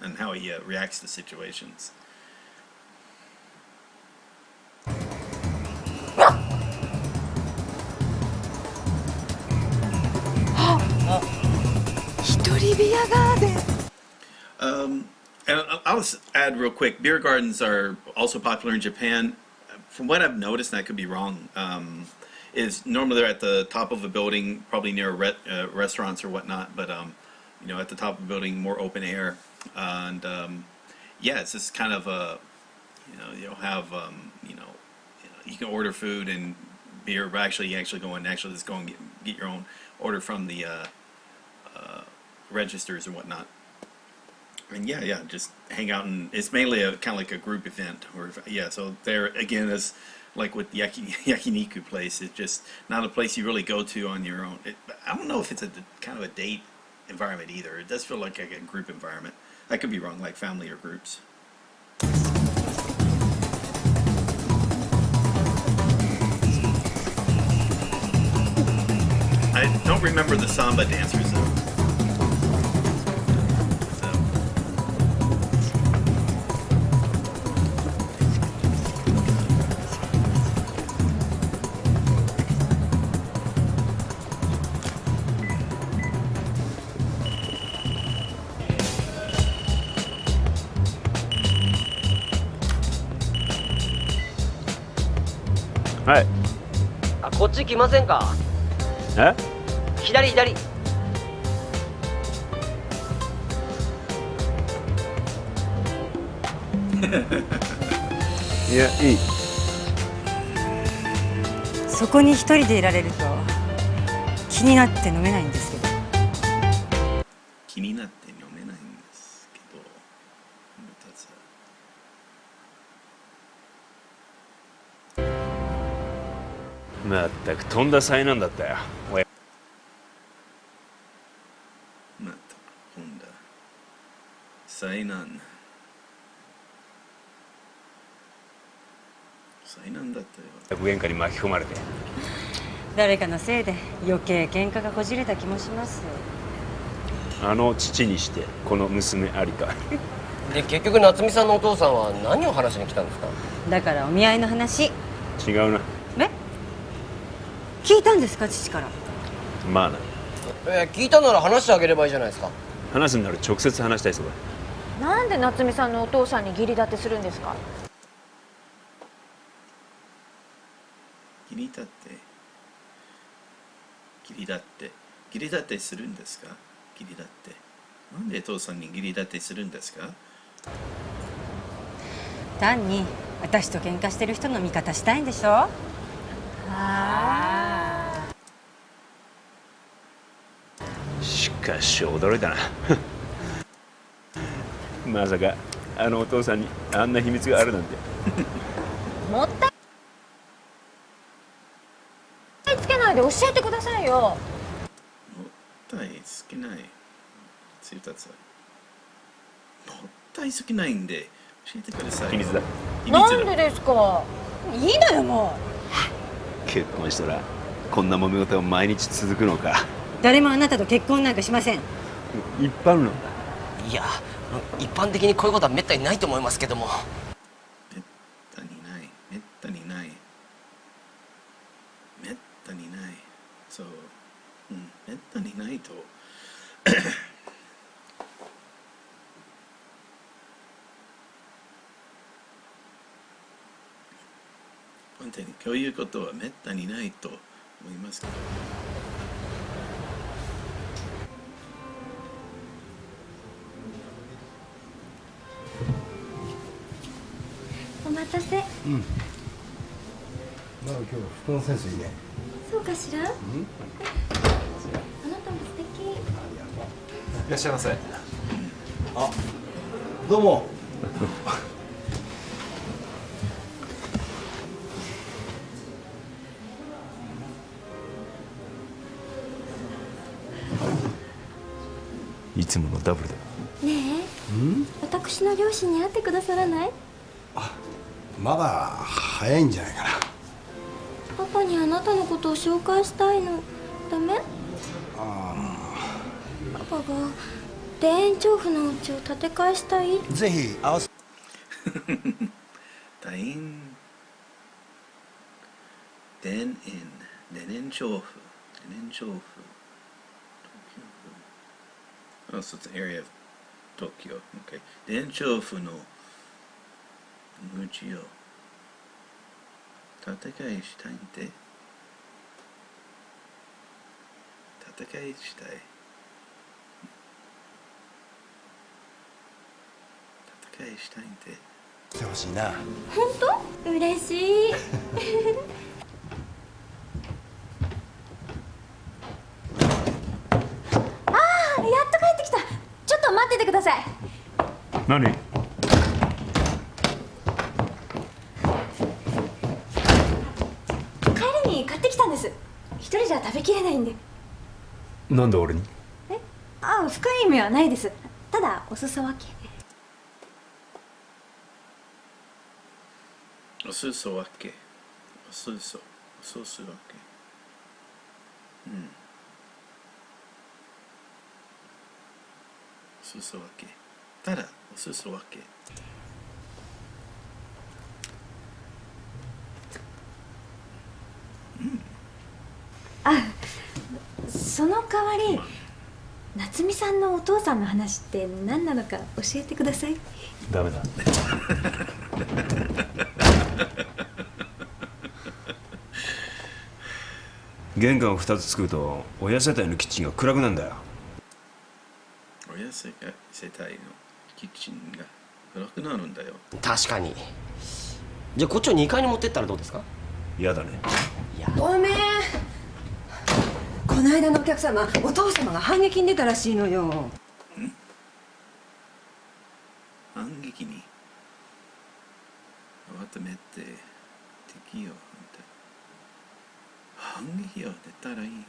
and how he reacts to situations. 一人ビアガーデン。And I'll just add real quick, beer gardens are also popular in Japan. From what I've noticed, and I could be wrong, is normally they're at the top of a building, probably near restaurants or whatnot, but you know, at the top of a building, more open air, and yeah, it's just kind of a, you know, you'll have you can order food and beer, but actually you actually go in and actually just go and get your own order from the registers and whatnot. And yeah, just hang out, and it's mainly a kind of like a group event. Or yeah, so there again is like with the yakiniku place. It's just not a place you really go to on your own. I don't know if it's a kind of a date environment either. It does feel like a group environment. I could be wrong, like family or groups. I don't remember the samba dancers though. So. はい。あ、こっち来ませんか？え？左。いや、いい。そこに一人でいられると気になって飲めないんですけど。気になって飲めないんですけど。まったくとんだ災難だったよ。まったくとんだ災難。災難だったよ。喧嘩に巻き込まれて。誰かのせいで余計喧嘩がこじれた気もします。あの父にしてこの娘ありか。で結局夏美さんのお父さんは何を話しに来たんですか？だからお見合いの話。違うな。え？聞いたんですか父から？まあな。聞いたなら話してあげればいいじゃないですか。話すんなら直接話したいそうだ。なんで夏美さんのお父さんに義理立てするんですか？義理立てするんですか？義理立て。なんで父さんに義理立てするんですか？単に私と喧嘩してる人の味方したいんでしょ？ああ。しかし驚いたな。まさかあのお父さんにあんな秘密があるなんて。もったいつけないで教えてくださいよ。もったいつけない。ついたつ。もったいつけないんで教えてください。秘密だ。なんでですか？いいのよもう。結婚したらこんな揉め事が毎日続くのか。誰もあなたと結婚なんかしません。一般論だ。いや、一般的にこういうことはめったにないと思いますけども。めったにない、めったにない、めったにない。そう、めったにないと本当にこういうことはめったにないと思いますけど。お待たせ。まあ今日服のセンスいいね。そうかしら。あなたも素敵。いらっしゃいませ。あ、どうも。いつものダブルだ。ねえ、私の両親に会ってくださらない？まだ早いんじゃないかな。パパにあなたのことを紹介したいの。ダメ？パパが田園調布のお家を建て替えしたい。ぜひ合わせ。田園調布。Oh, so it's an area of Tokyo. Okay. 田園調布の家を建て替えしたいんで。建て替えしたい。建て替えしたいんで。来てほしいな。本当？嬉しい。やっと帰ってきた。ちょっと待っててください。何？帰りに買ってきたんです。一人じゃ食べきれないんで。なんで俺に？深い意味はないです。ただお裾分け。お裾分け。お裾分け。お裾分け。ただお裾分け。その代わり夏美さんのお父さんの話って何なのか教えてください。ダメだ。玄関を2つ作ると親世帯のキッチンが暗くなるんだよ。親世帯のキッチンが暗くなるんだよ。確かに。じゃあこっちを2階に持ってったらどうですか？嫌だね。ごめん。この間のお客様、お父様が反撃に出たらしいのよ。反撃に慌てめて敵を反撃を出たらいいのよ。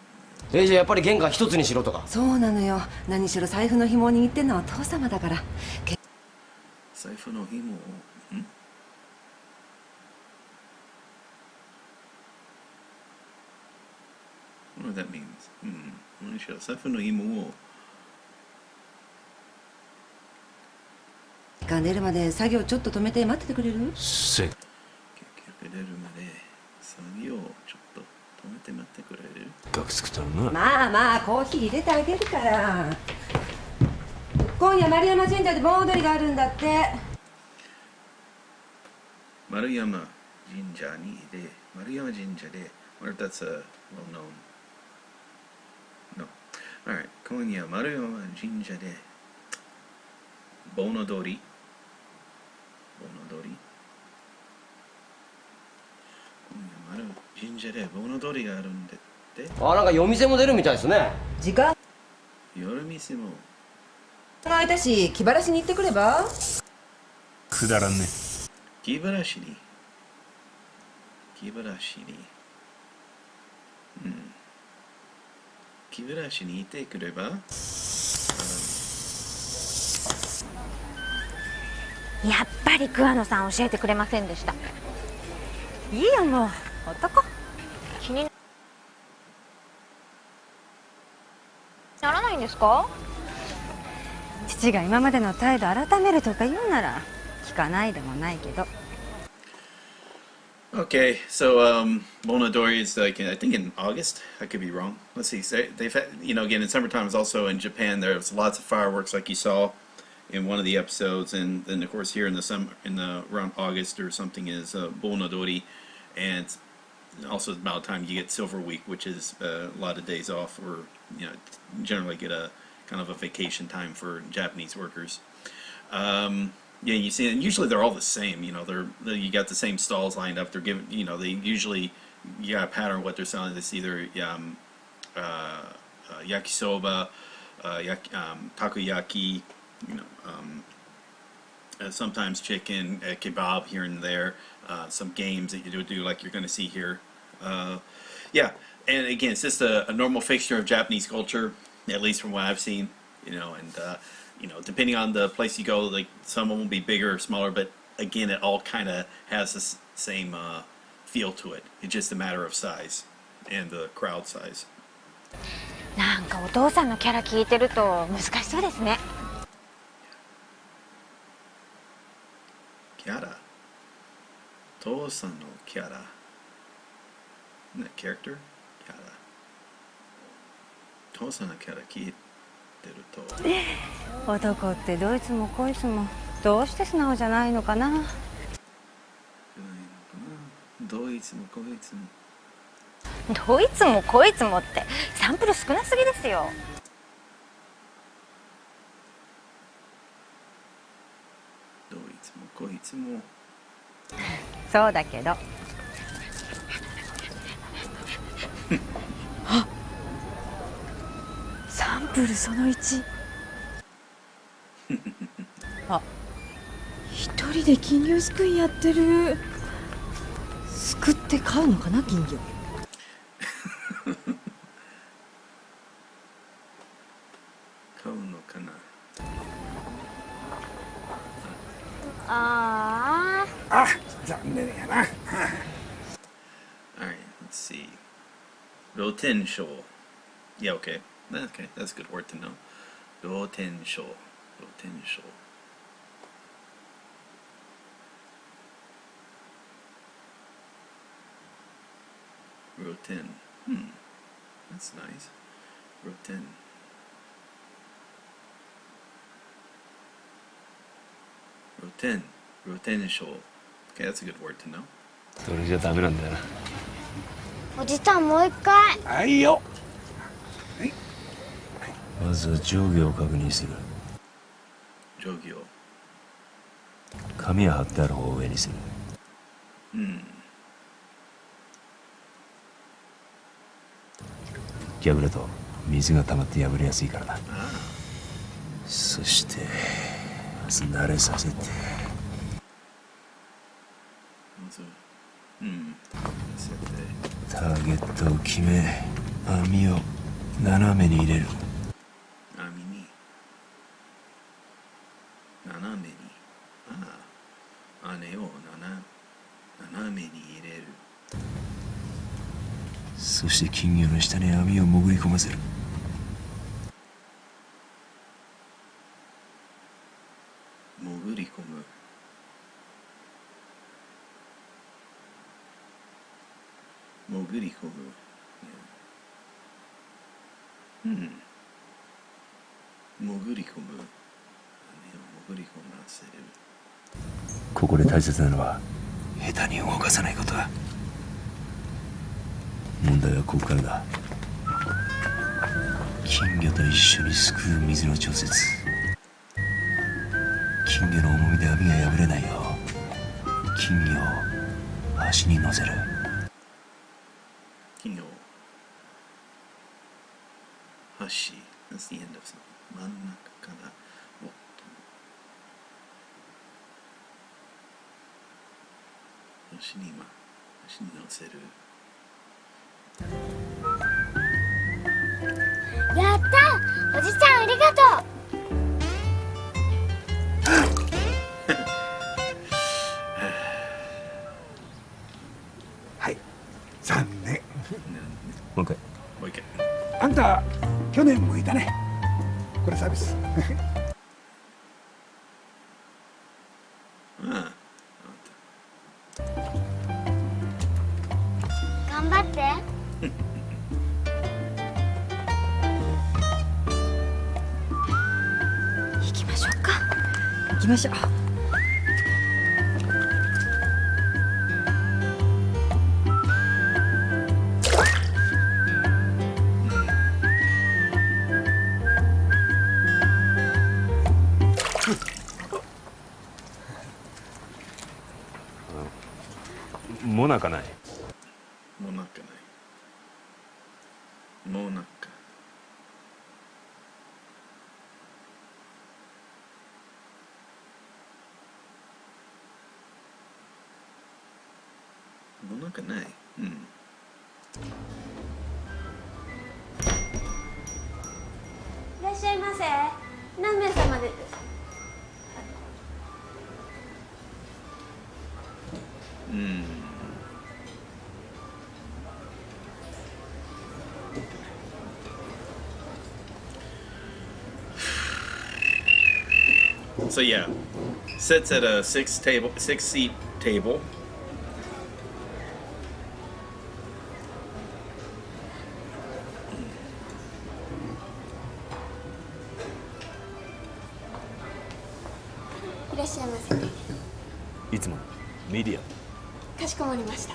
じゃあやっぱり玄関一つにしろとか。そうなのよ。何しろ財布の紐を握ってんのはお父様だから。財布の紐をWhat that means? 何しろ財布の紐をが出るまで作業ちょっと止めて待っててくれる？せっ。結局出るまで作業をちょっと止めて待ってくれる？学作ったのな。まあまあコーヒー入れてあげるから。今夜丸山神社で盆踊りがあるんだって。丸山神社で What if that's a well known? No. Alright. 今夜丸山神社で盆踊り今夜丸神社で盆踊りがあるんだって。なんか夜店も出るみたいですね。時間夜店も空いたし気晴らしに行ってくれば？くだらんね。気晴らしに気晴らしにいてくれば。やっぱり桑野さん教えてくれませんでした。いいよもう男気にならないんですか？父が今までの態度改めるとか言うなら聞かないでもないけど。Okay, so Bonadori is like I think in August. I could be wrong. Let's see. They've had, again in summertime is also in Japan. There's lots of fireworks like you saw in one of the episodes, and then of course here in the summer, around August or something is Bonadori, and also about the time you get Silver Week, which is a lot of days off, or generally get a kind of a vacation time for Japanese workers. Yeah, you see, and usually they're all the same. You got the same stalls lined up. They're given, they usually you got a pattern of what they're selling. It's either yakisoba, takoyaki, sometimes chicken, kebab here and there. Some games that you do like you're going to see here. Yeah, and again, it's just a normal fixture of Japanese culture, at least from what I've seen. Depending on the place you go, like some will be bigger or smaller, but again, it all kind of has the same feel to it. It's just a matter of size and the crowd size. なんかお父さんのキャラ聞いてると難しそうですね。キャラ、父さんのキャラ、ね、character、キャラ、父さんのキャラ聞いてると。男ってどいつもこいつもどうして素直じゃないのかな。どいつもこいつも。どいつもこいつもってサンプル少なすぎですよ。どいつもこいつも。そうだけど。あ、サンプルその1。あ、一人で金魚すくいやってる。すくって買うのかな、金魚。買うのかな。ああ、残念やな。Alright, let's see. Rotensho. Yeah, okay. Okay, that's a good word to know. Rotensho. Rotensho. Roten. That's nice. Roten. Roten. Rotensho. Okay, that's a good word to know. それじゃダメなんだよな。おじさんもう一回。はいよ。まずは上下を確認する。上下を。紙は貼ってある方を上にする。逆だと水が溜まって破れやすいからな。そしてまず慣れさせて。ターゲットを決め、網を斜めに入れる。網に斜めに、羽を斜めに入れる。そして金魚の下に網を潜り込ませる。潜り込む。潜り込む。潜り込む。潜り込ませる。ここで大切なのは下手に動かさないことだ。問題はここからだ。金魚と一緒にすくう水の調節。金魚の重みで網が破れないよう金魚を端に乗せる。金魚端。That's the end of something. 真ん中からおっと端に乗せる。やったおじさんありがとう。はい、残念。もう一回。あんた去年もいたね。これサービス。頑張って。行きましょうか。行きましょう。もなかない。もなかない。もなか。もなかない。うん。いらっしゃいませ。何名様です？うん。So yeah, sits at a six seat table.いらっしゃいませ。いつもメディア。かしこまりました。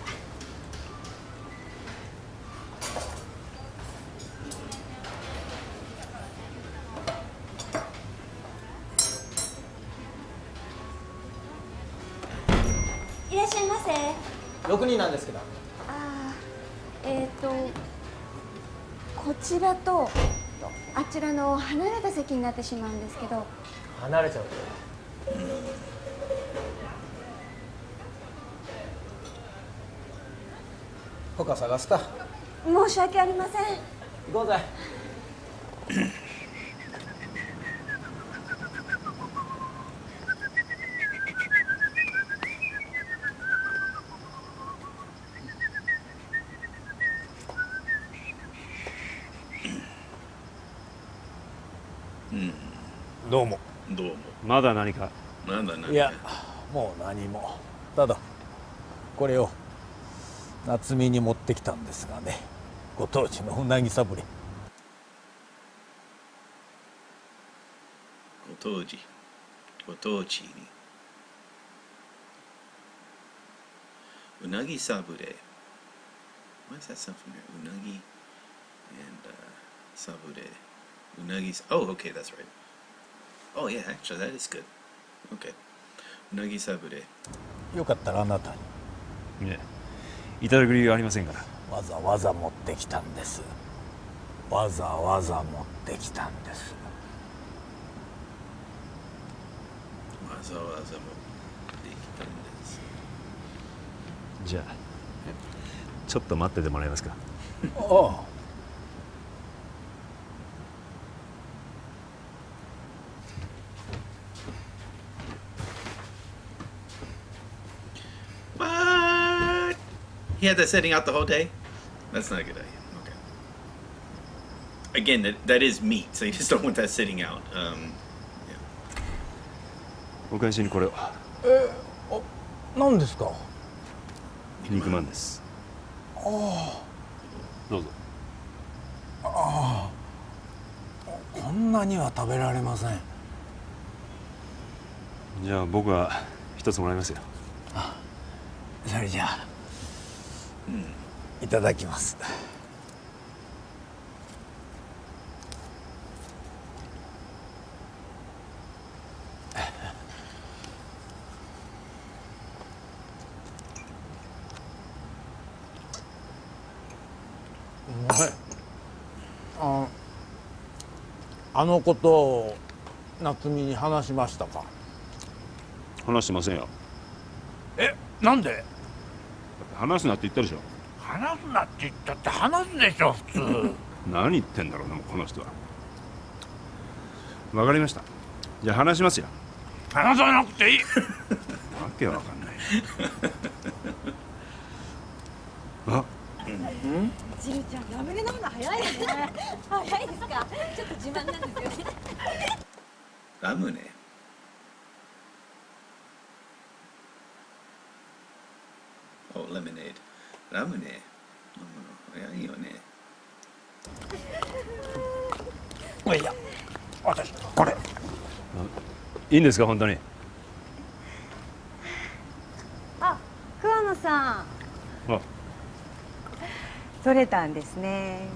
いらっしゃいませ。6人なんですけど。こちらとあちらの離れた席になってしまうんですけど。離れちゃうと。他探すか。申し訳ありません。行こうぜ。どうも。どうも。まだ何か。まだ何か。いや、もう何も。ただこれを夏美に持ってきたんですがね。ご当地のうなぎサブレ。ご当地に。うなぎサブレ。Why is that sound familiar? うなぎ and サブレ。うなぎ。Oh, okay, that's right. Oh yeah, actually that is good. Okay. うなぎサブレ。よかったらあなたに。ね、いただく理由はありませんから。わざわざ持ってきたんです。わざわざ持ってきたんです。わざわざ持ってきたんです。じゃあちょっと待っててもらえますか。ああ。What? He had that sitting out the whole day? That's not a good idea. Okay. Again, that is meat, so you just don't want that sitting out. Yeah. お返しにこれを。何ですか。肉まんです。ああ。どうぞ。ああ。こんなには食べられません。じゃあ僕は一つもらいますよ。それじゃあ、いただきます。あのことを夏美に話しましたか。話してませんよ。なんで。話すなって言ったでしょ。話すなって言ったって話すでしょ普通。何言ってんだろうな、もうこの人は。わかりました。じゃあ話しますよ。話さなくていい。わけわかんない。あ、ちるちゃんラムネ飲むの早いね。早いですか。ちょっと自慢なんですよね。ラムネ。Oh, lemonade. ラムネ。早いよね。いや、私これいいんですか本当に。あ、桑野さん。あ、取れたんですね。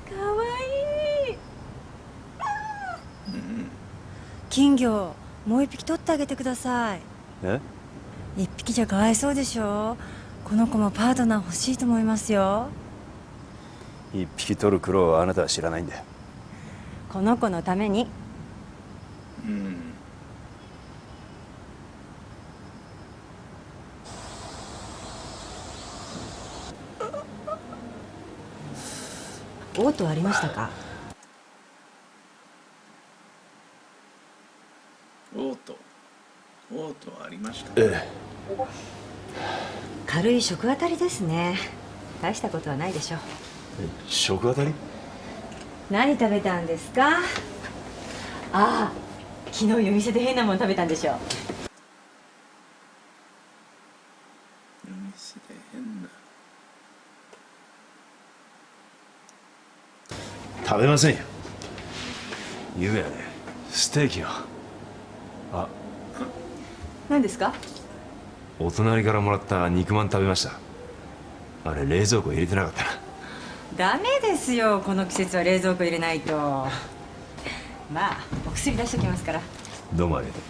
かわいい。金魚もう一匹取ってあげてください。え？一匹じゃかわいそうでしょ。この子もパートナー欲しいと思いますよ。一匹取る苦労はあなたは知らないんだよ。この子のために。嘔吐ありましたか？嘔吐ありました。ええ。軽い食あたりですね。大したことはないでしょう。食あたり？何食べたんですか？ああ、昨日夜店で変なもの食べたんでしょ。夜店で変な。食べませんよ。ゆうべはね、ステーキを。あ、何ですか？お隣からもらった肉まん食べました。あれ冷蔵庫入れてなかったな。ダメですよ、この季節は冷蔵庫入れないと。まあお薬出しておきますから。どうもありがとう。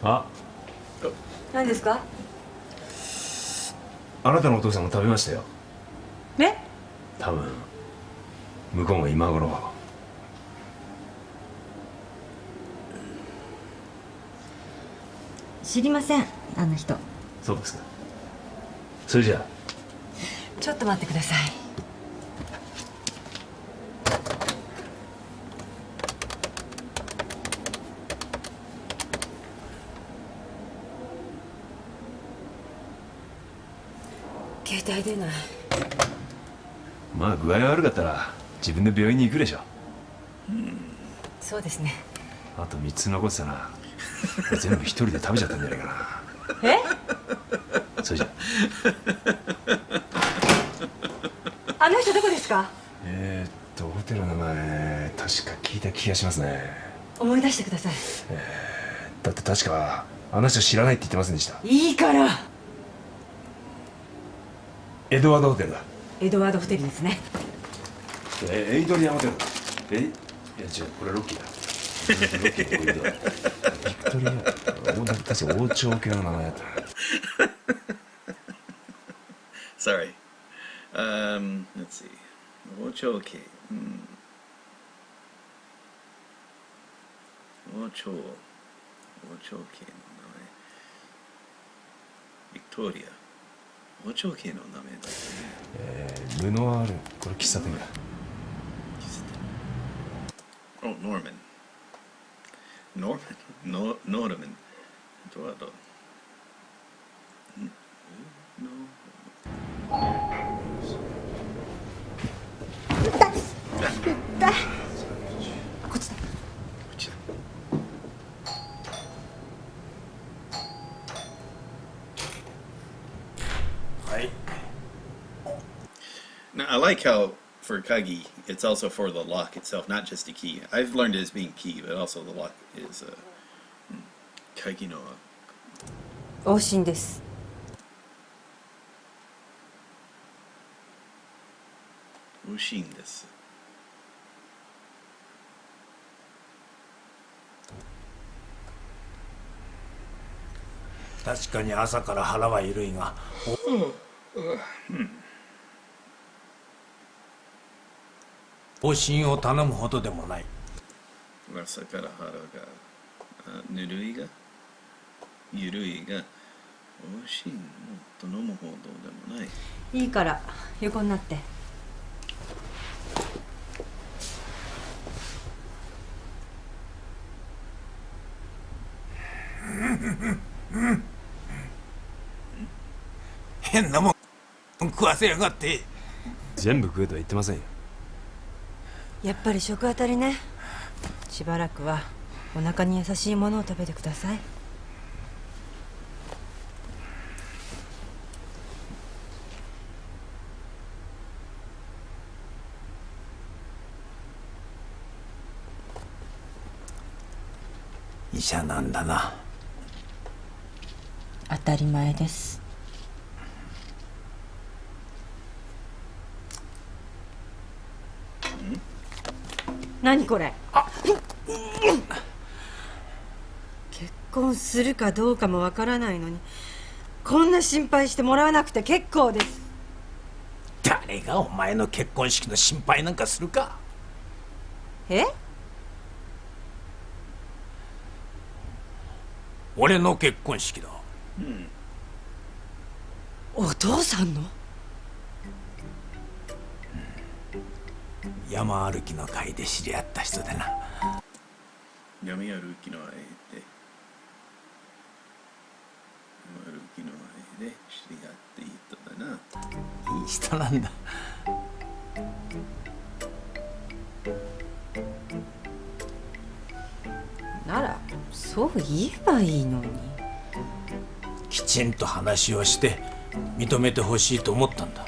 あ、何ですか？あなたのお父さんも食べましたよ。え？多分向こうも今頃。知りません、あの人。そうですか。それじゃあ。ちょっと待ってください。携帯出ない。まあ具合悪かったら自分で病院に行くでしょ。そうですね。あと3つ残ってたな。全部一人で食べちゃったんじゃないかな。え？それじゃあの人どこですか？ホテルの名前確か聞いた気がしますね。思い出してください。だって確かあの人知らないって言ってませんでした？いいから。エドワードホテルだ。エドワードホテルですね。エイドリアンホテル。いや違う、これロッキーだ。ロッキーのこういうのビクトリア、確か王朝系の名前だった。Sorry. Let's see. 王朝系。王朝系の名前。ビクトリア。王朝系の名前だったね。ルノワール、これ喫茶店だ。Oh, Norman. Norman. どうだろう。こっちだ。はい。Now, I like how for Kagi, it's also for the lock itself, not just the key. I've learned it as being key, but also the lock is Kagi no. 往診です。美味しいんです。確かに朝から腹は緩いが、往診を頼むほどでもない。朝から腹がぬるいがゆるいが美味しい。もっと飲むほどでもない。いいから横になって。変なもん食わせやがって。全部食えとは言ってませんよ。やっぱり食あたりね。しばらくはお腹に優しいものを食べてください。医者なんだな。当たり前です。何これ。結婚するかどうかもわからないのにこんな心配してもらわなくて結構です。誰がお前の結婚式の心配なんかするか。え？俺の結婚式だ。お父さんの？山歩きの会で知り合った人でな。山歩きの会で知り合っていい人だな。いい人なんだ。ならそう言えばいいのに。きちんと話をして認めてほしいと思ったんだ。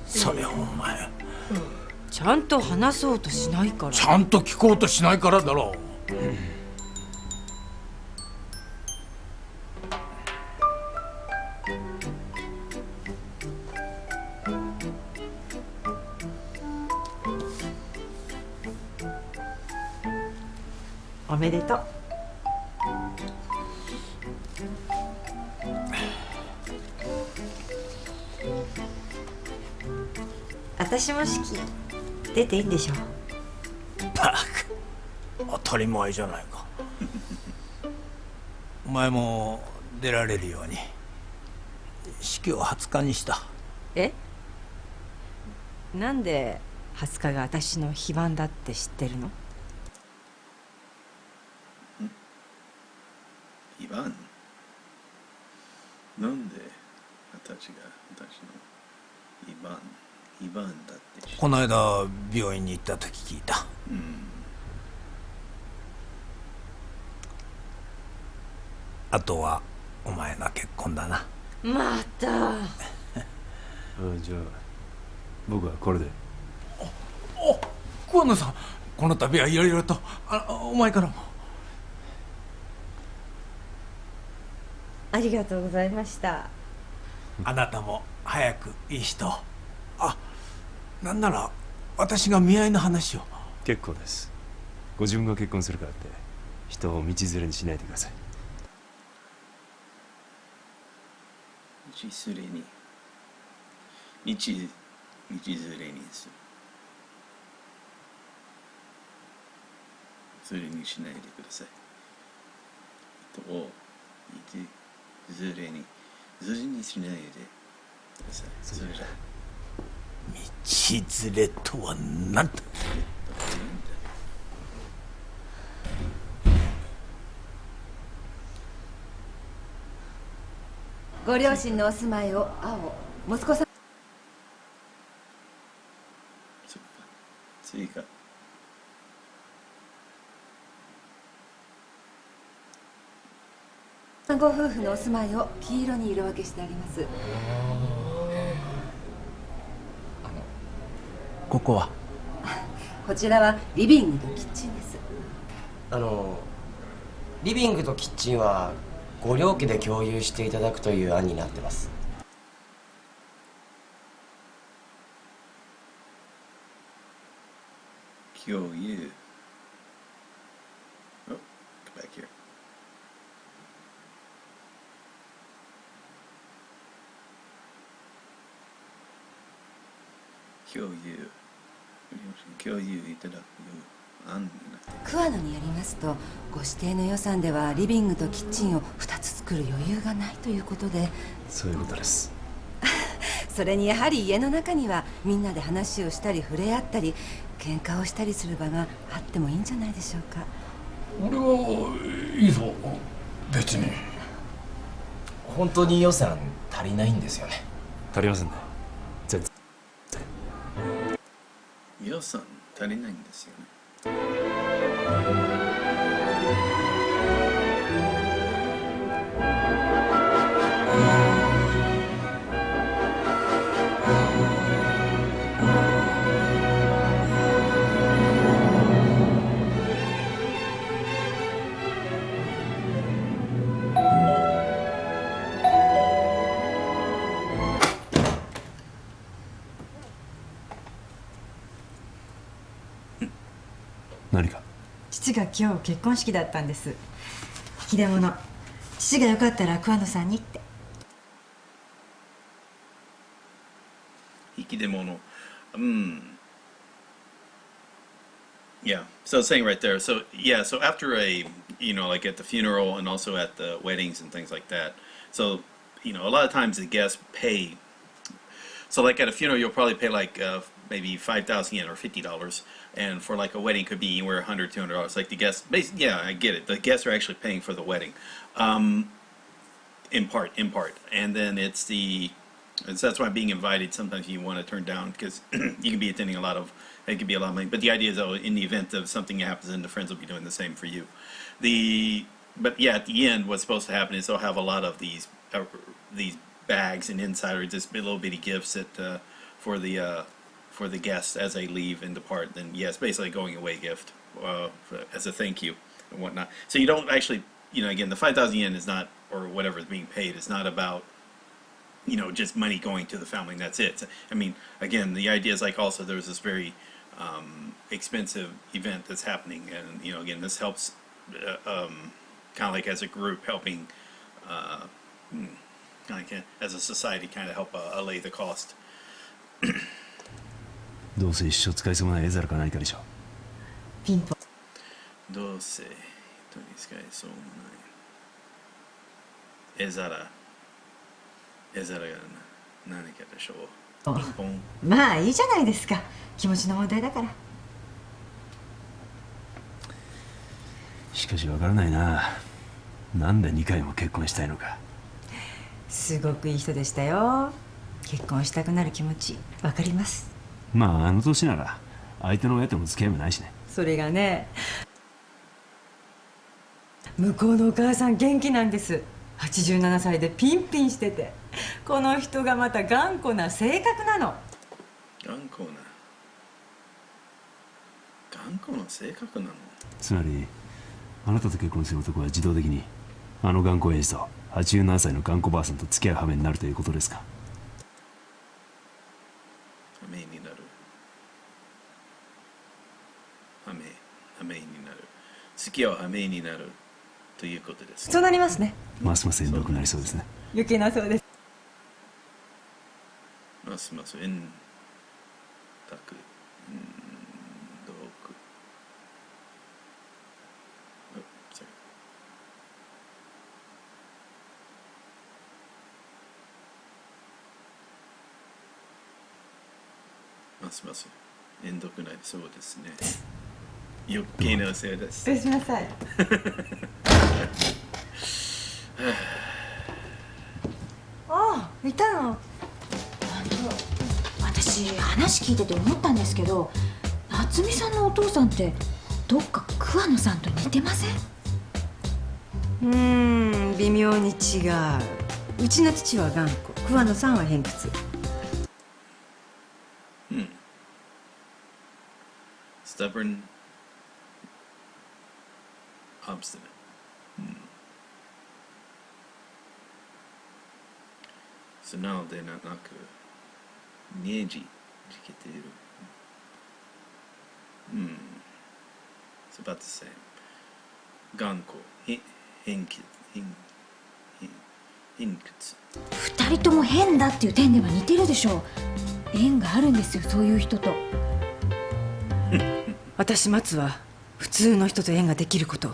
それをお前ちゃんと話そうとしないから。ちゃんと聞こうとしないからだろう。おめでとう。私も式出ていいんでしょ。バカ、当たり前じゃないか。お前も出られるように式を20日にした。え？なんで20日が私の非番だって知ってるの？非番？なんで私の非番だって知って。この間病院に行った時聞いた。あとはお前の結婚だな。また。じゃあ僕はこれで。桑野さん、この度はいろいろとお前からも。ありがとうございました。あなたも早くいい人を。なんなら私が見合いの話を。結構です。ご自分が結婚するからって人を道連れにしないでください。道連れにする。それにしないでください。人を道連れにしないでください。それじゃ道連れとは何だ。ご両親のお住まいを息子さん。追加。ご夫婦のお住まいを黄色に色分けしてあります。ここは？こちらはリビングとキッチンです。リビングとキッチンはご両家で共有していただくという案になってます。共有。Oh, come back here. 共有いただく案になって。桑野によりますと、ご指定の予算ではリビングとキッチンを2つ作る余裕がないということで。そういうことです。それにやはり家の中にはみんなで話をしたり触れ合ったり喧嘩をしたりする場があってもいいんじゃないでしょうか。俺はいいぞ、別に。本当に予算足りないんですよね。足りませんね。全然。予算足りないんですよね。何か？父が今日結婚式だったんです。引き出物、父がよかったら桑野さんにって。引き出物。Yeah. So saying right there. So yeah. So after a, like at the funeral and also at the weddings and things like that. So a lot of times the guests pay. So like at a funeral, you'll probably pay like maybe 5,000 yen or $50, and for like a wedding could be anywhere $100, $200. Like the guests, yeah, I get it. The guests are actually paying for the wedding, in part, and then it's that's why being invited sometimes you want to turn down because you can be attending it could be a lot of money. But the idea is, in the event of something happens, then the friends will be doing the same for you. But yeah, at the end, what's supposed to happen is they'll have a lot of these bags, and inside are just little bitty gifts that for the guests as they leave and depart. Then yes, basically a going away gift as a thank you and whatnot. So you don't actually, again, the 5,000 yen is not, or whatever is being paid, is not about just money going to the family and that's it. I mean, again, the idea is like also there's this very expensive event that's happening, and again, this helps kind of like as a group helping as a society kind of help allay the cost. どうせ一生使いそうもない絵皿か何かでしょ。ピンポン。どうせ人に使いそうもない絵皿が何かでしょう。ピンポン。まあいいじゃないですか。気持ちの問題だから。しかしわからないな。なんで2回も結婚したいのか。すごくいい人でしたよ。結婚したくなる気持ちわかります。まああの年なら相手の親との付き合いもないしね。それがね、向こうのお母さん元気なんです。87歳でピンピンしてて、この人がまた頑固な性格なの。頑固な性格なの。つまりあなたと結婚する男は自動的にあの頑固親父と87歳の頑固ばあさんと付き合う羽目になるということですか。羽目になる。付き合う羽目になるということです。そうなりますね。ますます縁遠くなりそうですね。余計なそうです。ますます縁遠く。ますます縁遠くなりそうですね。余計なせいです。失礼しなさい。ああ、いたの。私話聞いてて思ったんですけど、夏美さんのお父さんってどっか桑野さんと似てません？微妙に違う。うちの父は頑固、桑野さんは偏屈。Stubborn, obstinate. 素直でなくねじけている。It's about the same. 頑固、偏屈。二人とも変だっていう点では似てるでしょう。縁があるんですよ、そういう人と。私待つは普通の人と縁ができることを。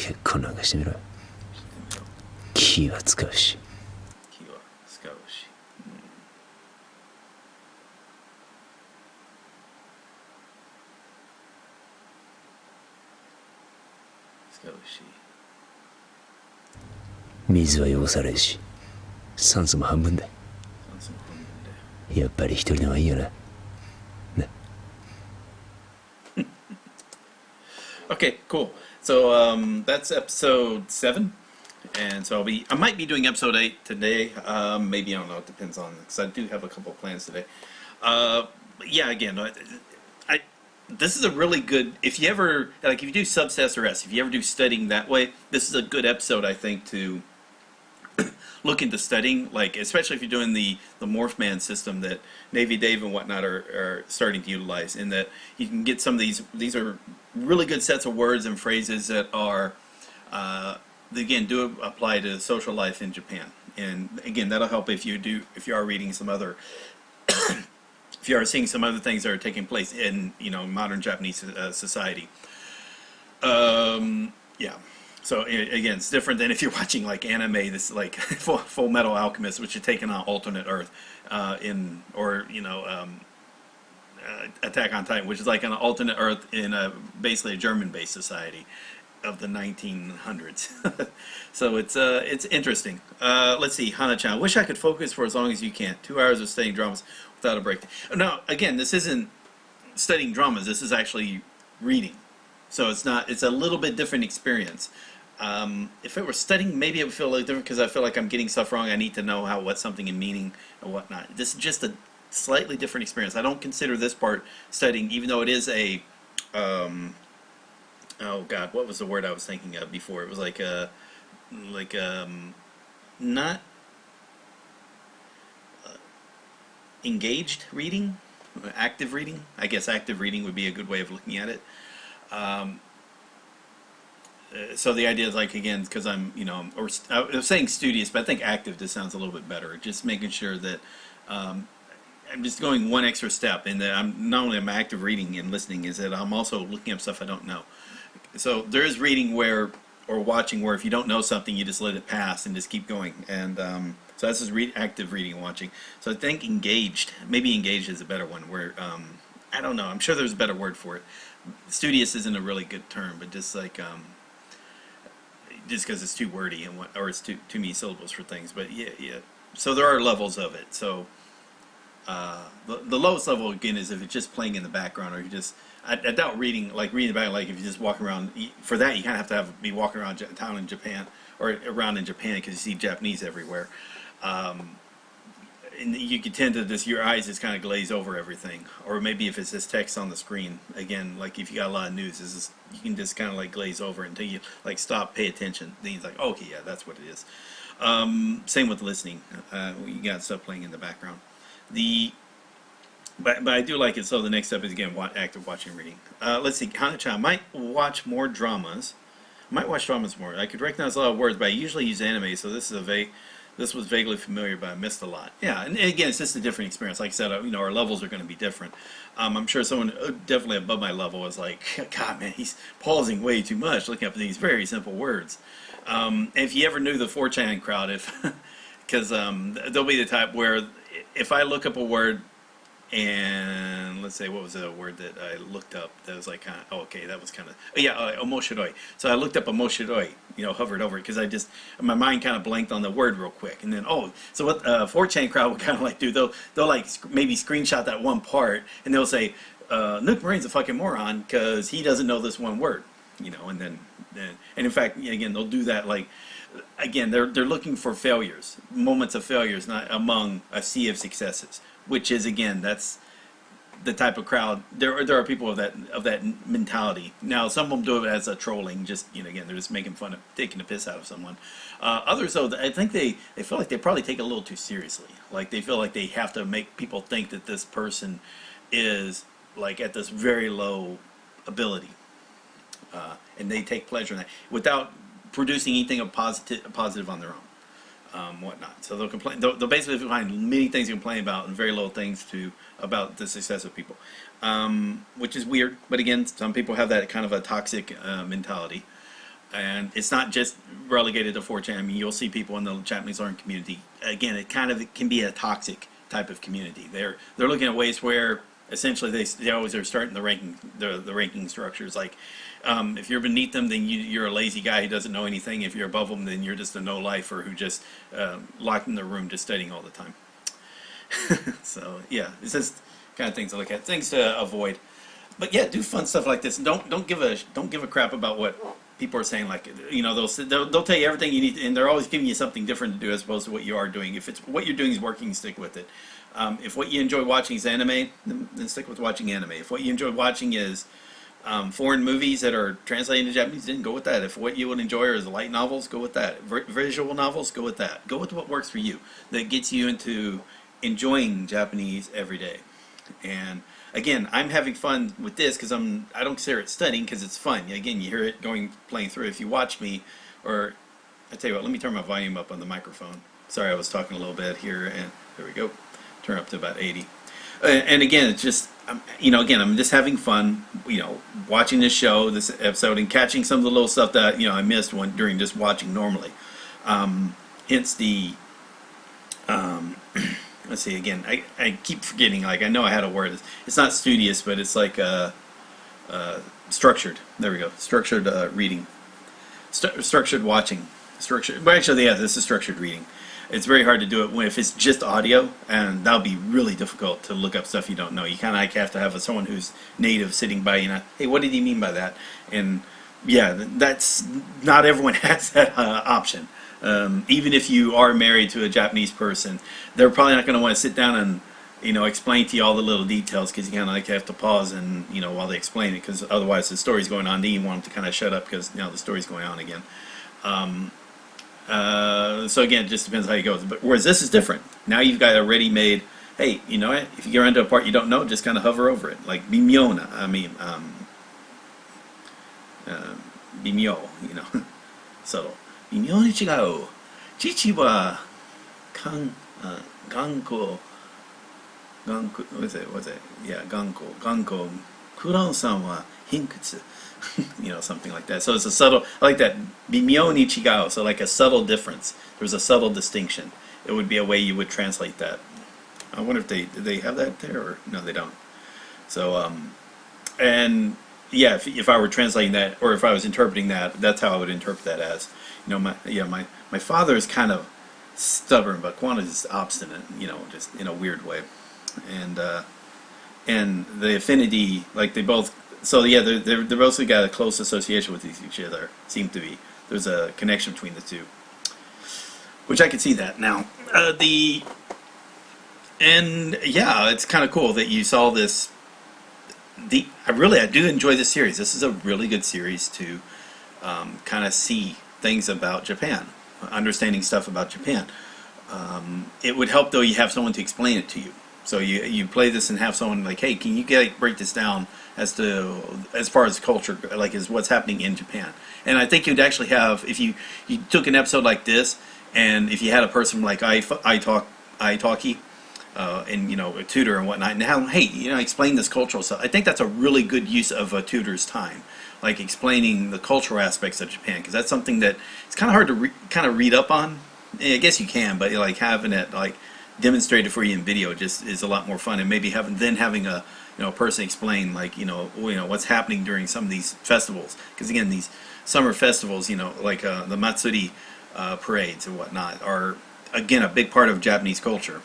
結婚なんかしてみろ。気は使うし。気は使うし。使うし。水は汚されるし、酸素も半分だ。やっぱり一人の方がいいよな。Okay, cool. So that's episode 7, and so I might be doing episode 8 today. Maybe, I don't know. It depends on, because I do have a couple of plans today. Yeah, again, this is a really good. If you ever if you do subsets or S, if you ever do studying that way, this is a good episode, I think, to look into studying, like especially if you're doing the Morphman system that Navy Dave and whatnot are starting to utilize, in that you can get some of these are really good sets of words and phrases that are again do apply to social life in Japan, and again that'll help if you are reading some other if you are seeing some other things that are taking place in modern Japanese society. Yeah. So again, it's different than if you're watching like anime. This like Full Metal Alchemist, which is taking on alternate Earth, Attack on Titan, which is like an alternate Earth in basically a German-based society of the 1900s. So it's interesting. Let's see, Hana-chan. Wish I could focus for as long as you can. 2 hours of studying dramas without a break. Now, again, this isn't studying dramas. This is actually reading. So it's a little bit different experience. If it were studying, maybe it would feel a little different because I feel like I'm getting stuff wrong. I need to know what something in meaning and whatnot. This is just a slightly different experience. I don't consider this part studying, even though it is a oh God, what was the word I was thinking of before? It was not engaged reading, active reading. I guess active reading would be a good way of looking at it. So the idea is like, again, because I'm, I was saying studious, but I think active just sounds a little bit better. Just making sure that I'm just going one extra step, and that I'm not only active reading and listening, is that I'm also looking up stuff I don't know. So there is reading or watching where if you don't know something, you just let it pass and just keep going. And so that's just active reading and watching. So I think maybe engaged is a better one. Where I don't know. I'm sure there's a better word for it. Studious isn't a really good term, but just like just because it's too wordy or it's too many syllables for things. But yeah. So there are levels of it. So the lowest level again is if it's just playing in the background, or you just I doubt reading the back. Like if you just walk around, for that you kind of have to be walking around town in Japan or around in Japan because you see Japanese everywhere. And you can tend to your eyes just kind of glaze over everything, or maybe if it's just text on the screen, again, like if you got a lot of news, you can just kind of like glaze over until you like stop, pay attention. Then you're like, okay, yeah, that's what it is. Same with listening. You got stuff playing in the background. But I do like it. So the next step is again active watching and reading. Let's see, Hana-chan might watch more dramas. Might watch dramas more. I could recognize a lot of words, but I usually use anime, so this was vaguely familiar, but I missed a lot. Yeah, and again, it's just a different experience. Like I said, our levels are going to be different. I'm sure someone definitely above my level is like, God, man, he's pausing way too much, looking up these very simple words. If you ever knew the 4chan crowd, because they'll be the type where if I look up a word, and let's say, what was the word that I looked up that was like omoshiroi. So I looked up omoshiroi, hovered over it because my mind kind of blanked on the word real quick, and then so what 4chan crowd would kind of like do, they'll like maybe screenshot that one part and they'll say Nook Marine's a fucking moron because he doesn't know this one word, and then in fact again they'll do that, like again they're looking for failures, moments of failures, not among a sea of successes. Which is again, that's the type of crowd. There are people of that mentality. Now, some of them do it as a trolling. Just again, they're just making fun of taking the piss out of someone. Others, though, I think they feel like they probably take it a little too seriously. Like they feel like they have to make people think that this person is like at this very low ability, and they take pleasure in that without producing anything of positive on their own. Whatnot. So they'll complain. They'll basically find many things to complain about and very little things about the success of people, which is weird. But again, some people have that kind of a toxic mentality. and it's not just relegated to 4chan. I mean, you'll see people in the Japanese learning community. Again, it can be a toxic type of community. They're looking at ways where essentially they always are starting the ranking structures. Like if you're beneath them, then you're a lazy guy who doesn't know anything. If you're above them, then you're just a no-lifer who just locked in their room just studying all the time. So yeah, it's just kind of things to look at, things to avoid. But yeah, do fun stuff like this. Don't give a crap about what people are saying. Like, you know, they'll tell you everything you need, and they're always giving you something different to do as opposed to what you are doing. If it's what you're doing is working, stick with it. If what you enjoy watching is anime, then stick with watching anime. If what you enjoy watching is foreign movies that are translated into Japanese, then go with that. If what you would enjoy is light novels, go with that. Visual novels, go with that. Go with what works for you, that gets you into enjoying Japanese every day. And again, I'm having fun with this because I don't consider it studying because it's fun. Again, you hear it playing through. If you watch me, or I tell you what, let me turn my volume up on the microphone. Sorry, I was talking a little bit here, and there we go. Turn up to about 80. And again, it's just, again, I'm just having fun, watching this show, this episode, and catching some of the little stuff that, I missed during just watching normally. Hence the, let's see, again, I keep forgetting, like, I know I had a word. It's not studious, but it's like structured. There we go. Structured reading. Structured watching. Well, actually, yeah, this is structured reading. It's very hard to do it if it's just audio, and that'll be really difficult to look up stuff you don't know. You kind of like have to have someone who's native sitting by you, hey, what did he mean by that? And yeah, that's not everyone has that option. Even if you are married to a Japanese person, they're probably not going to want to sit down and explain to you all the little details, because you kind of like have to pause and while they explain it, because otherwise the story's going on. Then you want them to kind of shut up because the story's going on again. So again, it just depends how you go. But whereas this is different. Now you've got a ready-made. Hey, you know what? If you get into a part you don't know, just kind of hover over it, like bimyo. Bimyo. Subtle. 微妙に違う。父は頑固 what is it? Yeah, 頑固。クランさんは偏屈。Something like that. So it's a subtle, I like that. 微妙に違う. So like a subtle difference. There's a subtle distinction. It would be a way you would translate that. I wonder if do they have that there, or no, they don't. So and yeah, if I were translating that, or if I was interpreting that, that's how I would interpret that as. My father is kind of stubborn, but Kuwano is obstinate, just in a weird way. And the affinity, like they both, so yeah, they're both got a close association with each other. Seem to be. There's a connection between the two, which I can see that now. And yeah, it's kind of cool that you saw this. I do enjoy this series. This is a really good series to kind of see things about Japan, understanding stuff about Japan. It would help though you have someone to explain it to you. So you play this and have someone like, hey, can you break this down as far as culture, like as what's happening in Japan? And I think you'd actually have, if you took an episode like this, and if you had a person like italki, and a tutor and whatnot, and how, hey, explain this cultural stuff. I think that's a really good use of a tutor's time, like explaining the cultural aspects of Japan, because that's something that it's kind of hard to kind of read up on. I guess you can, but like having it like demonstrated for you in video just is a lot more fun. And maybe having a person explain like what's happening during some of these festivals, because again, these summer festivals, like the Matsuri parades and whatnot, are again a big part of Japanese culture.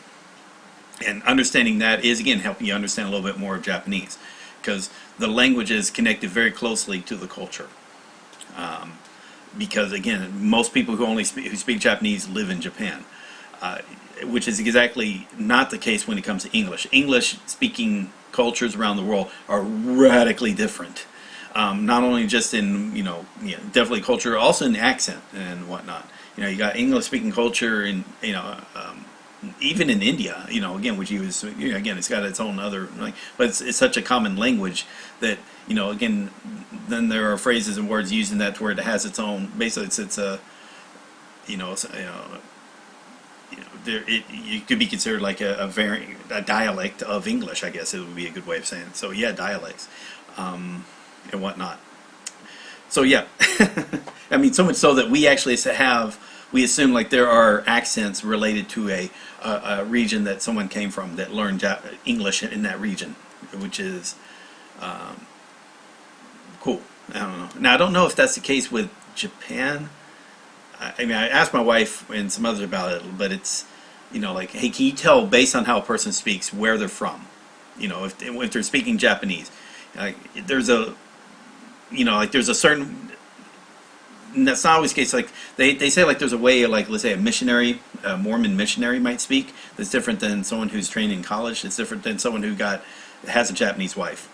And understanding that is, again, helping you understand a little bit more of Japanese, because the language is connected very closely to the culture. Because, again, most people who speak Japanese live in Japan, which is exactly not the case when it comes to English. English-speaking cultures around the world are radically different. Not only just in, definitely culture, also in accent and whatnot. You got English-speaking culture in, even in India, again, which again, it's got its own other, but it's such a common language that, again, then there are phrases and words using that to where it has its own, basically it's a, it could be considered like a dialect of English, I guess it would be a good way of saying it. So yeah, dialects, and whatnot. So yeah, I mean, so much so that we actually we assume like there are accents related to a region that someone came from that learned English in that region, which is cool. I don't know. Now, I don't know if that's the case with Japan. I mean, I asked my wife and some others about it, but it's, like, hey, can you tell based on how a person speaks where they're from? If they're speaking Japanese, there's a certain. And that's not always the case. Like they say, like there's a way, like let's say a Mormon missionary might speak that's different than someone who's trained in college. It's different than someone who has a Japanese wife.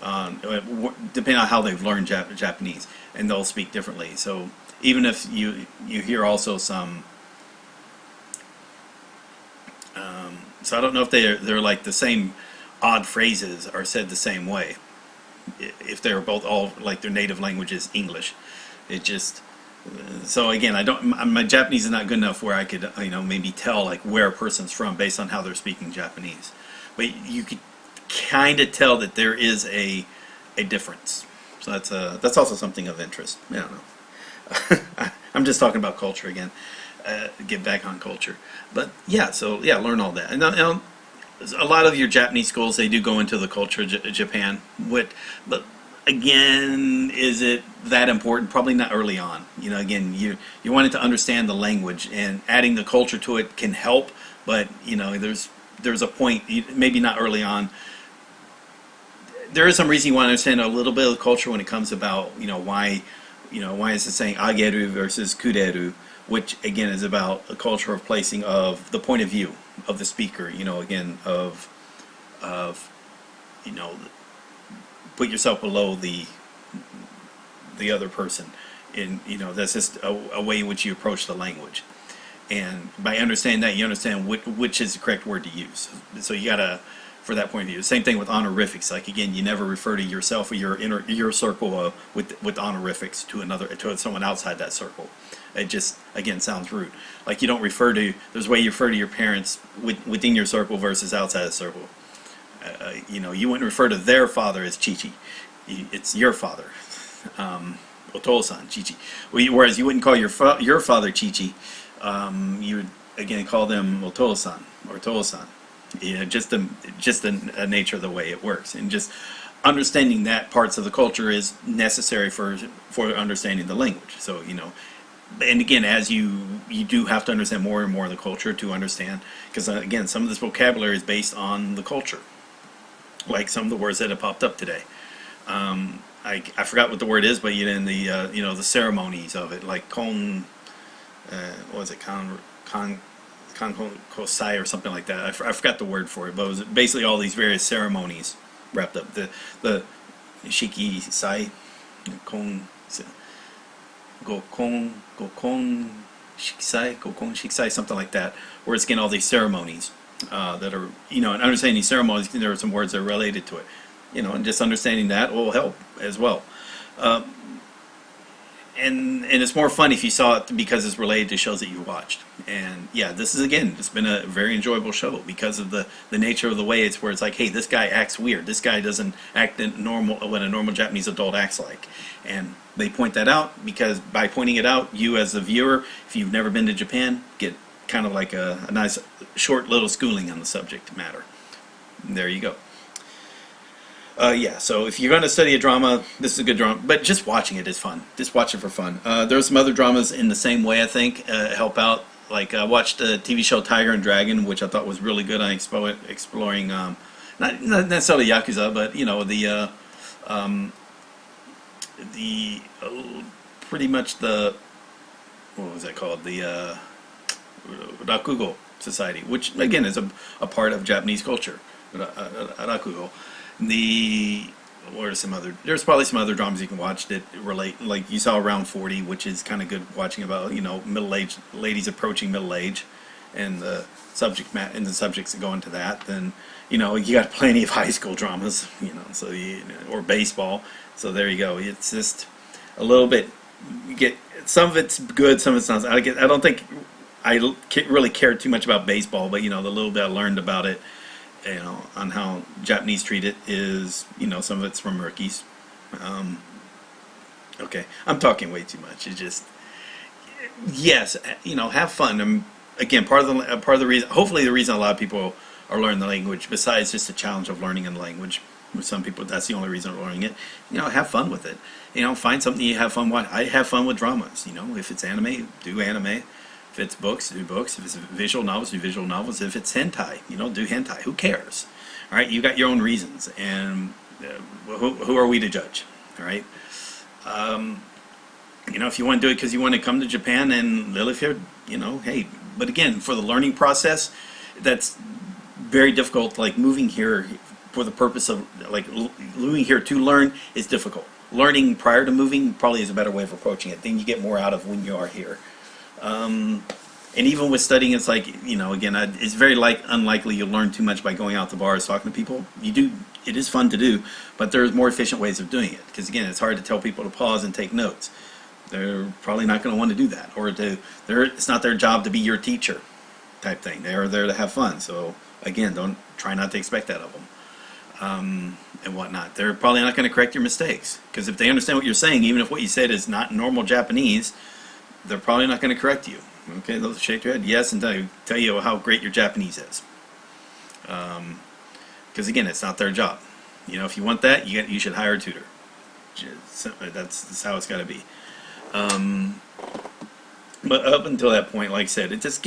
Depending on how they've learned Japanese, and they'll speak differently. So even if you hear also some, so I don't know if they're like the same odd phrases are said the same way. If they're both all like their native language is English. It just, so again, my Japanese is not good enough where I could, maybe tell like where a person's from based on how they're speaking Japanese. But you could kind of tell that there is a difference. So that's also something of interest. I don't know. I'm just talking about culture again. Get back on culture. But yeah, so yeah, learn all that. And a lot of your Japanese schools, they do go into the culture of Japan. But again, is it that important? Probably not early on. Again, you wanted to understand the language, and adding the culture to it can help. But there's a point, maybe not early on. There is some reason you want to understand a little bit of the culture when it comes about why is it saying ageru versus kureru, which again is about a culture of placing of the point of view of the speaker. Again of put yourself below the other person. That's just a way in which you approach the language. And by understanding that, you understand which is the correct word to use. So you gotta, for that point of view. Same thing with honorifics. Like again, you never refer to yourself or your circle with honorifics to someone outside that circle. It just again sounds rude. Like you don't refer to. There's a way you refer to your parents within your circle versus outside the circle. You wouldn't refer to their father as Chichi. It's your father, Otosan Chichi. Whereas you wouldn't call your father Chichi. You would again call them Otosan or Tosan. Just the nature of the way it works, and just understanding that parts of the culture is necessary for understanding the language. So and again, as you do have to understand more and more of the culture to understand, because again, some of this vocabulary is based on the culture. Like some of the words that have popped up today. I forgot what the word is, but in the the ceremonies of it, like what was it, kosai or something like that. I forgot the word for it, but it was basically all these various ceremonies wrapped up. The shiki sai, gokon shikisai, something like that, where it's getting all these ceremonies. That are, and understanding these ceremonies, there are some words that are related to it, and just understanding that will help as well. And it's more fun if you saw it because it's related to shows that you watched. And yeah, this is again, it's been a very enjoyable show because of the nature of the way it's where it's like, hey, this guy acts weird. This guy doesn't act what a normal Japanese adult acts like. And they point that out because by pointing it out, you as a viewer, if you've never been to Japan, get kind of like a nice short little schooling on the subject matter. And there you go. Yeah, so if you're going to study a drama, this is a good drama, but just watching it is fun. Just watch it for fun. There's some other dramas in the same way, I think, help out. Like I watched the TV show Tiger and Dragon, which I thought was really good on exploring, not necessarily Yakuza, but the pretty much the, what was that called? The Rakugo Society, which again is a part of Japanese culture. Rakugo. There's probably some other dramas you can watch that relate, like you saw Around 40, which is kind of good watching about middle-aged ladies approaching middle age, and the subjects that go into that. Then you got plenty of high school dramas, so or baseball. So there you go. It's just a little bit. You get some of it's good, some of it's not. I don't think I really cared too much about baseball, but the little bit I learned about it, on how Japanese treat it is, some of it's from Murky's. Okay, I'm talking way too much. It's just, yes, have fun. Again, part of the reason, hopefully the reason a lot of people are learning the language, besides just the challenge of learning a language, with some people that's the only reason they're learning it. Have fun with it. Find something you have fun with. I have fun with dramas. If it's anime, do anime. If it's books, do books. If it's visual novels, do visual novels. If it's hentai, do hentai. Who cares? All right, you got your own reasons, and who are we to judge? All right. If you want to do it because you want to come to Japan and live here, hey. But again, for the learning process, that's very difficult. Like moving here for the purpose of moving here to learn is difficult. Learning prior to moving probably is a better way of approaching it. Then you get more out of when you are here. And even with studying, it's like, again, it's very unlikely you'll learn too much by going out to bars talking to people. You do. It is fun to do, but there's more efficient ways of doing it. Because again, it's hard to tell people to pause and take notes. They're probably not going to want to do that, or it's not their job to be your teacher, type thing. They are there to have fun. So again, try not to expect that of them, and whatnot. They're probably not going to correct your mistakes, because if they understand what you're saying, even if what you said is not normal Japanese, they're probably not going to correct you. Okay, they'll shake their head yes and tell you how great your Japanese is. Because again, it's not their job. If you want that, you should hire a tutor. That's how it's got to be. But up until that point, like I said, hence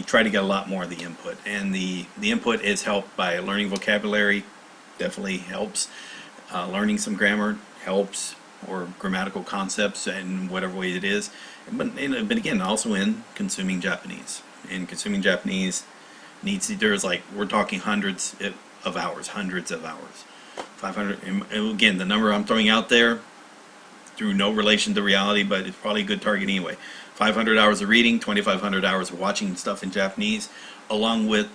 try to get a lot more of the input. And the input is helped by learning vocabulary, definitely helps. Learning some grammar helps, or grammatical concepts in whatever way it is. But again, also in consuming Japanese. And consuming Japanese we're talking hundreds of hours. 500, and again, the number I'm throwing out there, through no relation to reality, but it's probably a good target anyway. 500 hours of reading, 2,500 hours of watching stuff in Japanese, along with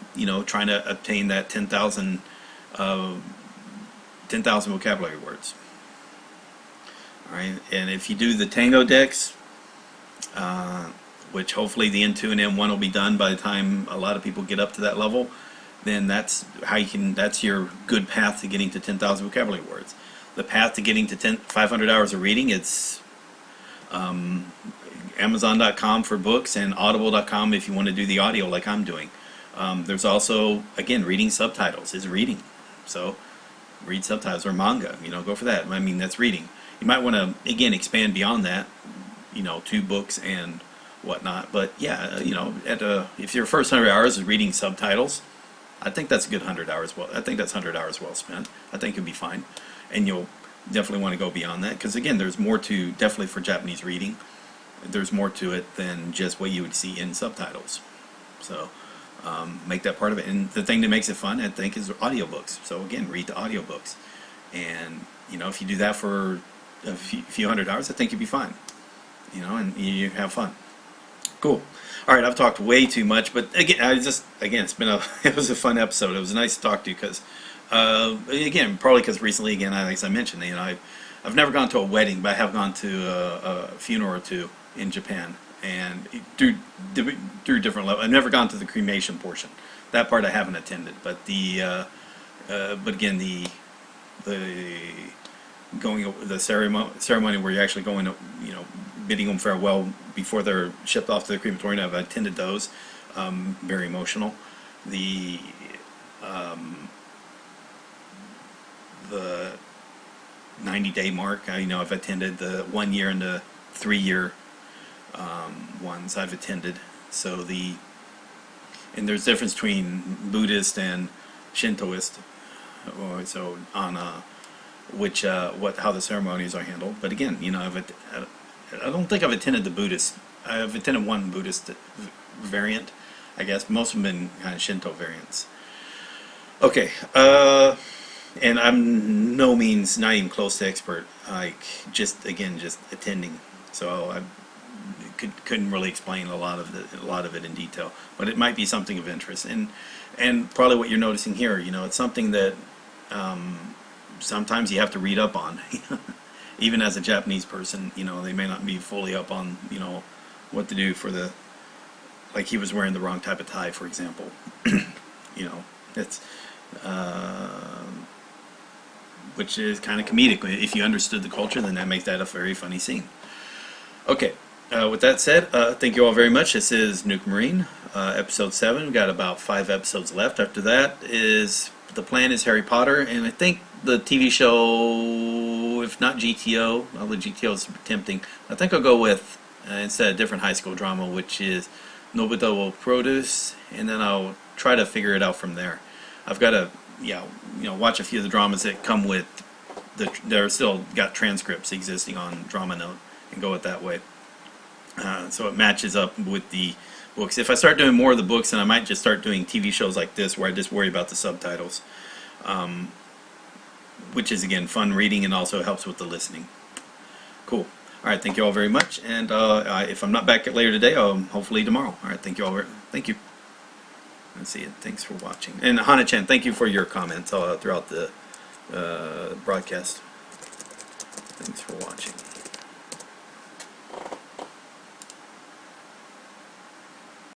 trying to obtain that 10,000 vocabulary words. All right, and if you do the Tango decks, which hopefully the N2 and N1 will be done by the time a lot of people get up to that level, then that's your good path to getting to 10,000 vocabulary words. The path to getting to 500 hours of reading, it's Amazon.com for books and Audible.com if you want to do the audio like I'm doing. There's also, again, reading subtitles is reading. So read subtitles, or manga, go for that. I mean, that's reading. You might want to, again, expand beyond that, to books and whatnot. But yeah, if your first 100 hours is reading subtitles, I think that's a good 100 hours. I think that's 100 hours well spent. I think it'll be fine. And you'll definitely want to go beyond that, because again, there's more to, definitely for Japanese reading, there's more to it than just what you would see in subtitles. So make that part of it. And the thing that makes it fun, I think, is audiobooks. So again, read the audiobooks. And if you do that for a few hundred hours, I think you'll be fine. And you have fun. Cool. All right, I've talked way too much, but again, it was a fun episode. It was nice to talk to you, because again, probably because recently, again, as I mentioned, I've never gone to a wedding, but I have gone to a funeral or two in Japan, and through different levels. I've never gone to the cremation portion. That part I haven't attended, but but again, the ceremony where you're actually going to, bidding them farewell before they're shipped off to the crematorium. I've attended those. Very emotional. The 90-day mark, I've attended the 1 year and the 3 year ones I've attended. So and there's a difference between Buddhist and Shintoist, so on how the ceremonies are handled. But again, I don't think I've attended the Buddhist. I've attended one Buddhist variant, I guess. Most of them have been kind of Shinto variants. Okay, and I'm no means not even close to expert. Just attending. So I couldn't really explain a lot of it in detail. But it might be something of interest, and probably what you're noticing here. It's something that sometimes you have to read up on. Even as a Japanese person, they may not be fully up on, what to do for like he was wearing the wrong type of tie, for example. It's, which is kind of comedic. If you understood the culture, then that makes that a very funny scene. Okay, with that said, thank you all very much. This is Nuke Marine, episode 7. We've got about 5 episodes left. After that is, the plan is Harry Potter, and I think the TV show, if not GTO, although GTO is tempting, I think I'll go with, instead, a different high school drama, which is Nobita will produce, and then I'll try to figure it out from there. I've got to, watch a few of the dramas that come with, they're still got transcripts existing on Drama Note, and go it that way. So it matches up with the books. If I start doing more of the books, then I might just start doing TV shows like this, where I just worry about the subtitles, which is, again, fun reading and also helps with the listening. Cool. All right, thank you all very much. And if I'm not back later today, hopefully tomorrow. All right, thank you all. Thank you. Let's see it. Thanks for watching. And Hana-chan, thank you for your comments throughout the broadcast. Thanks for watching.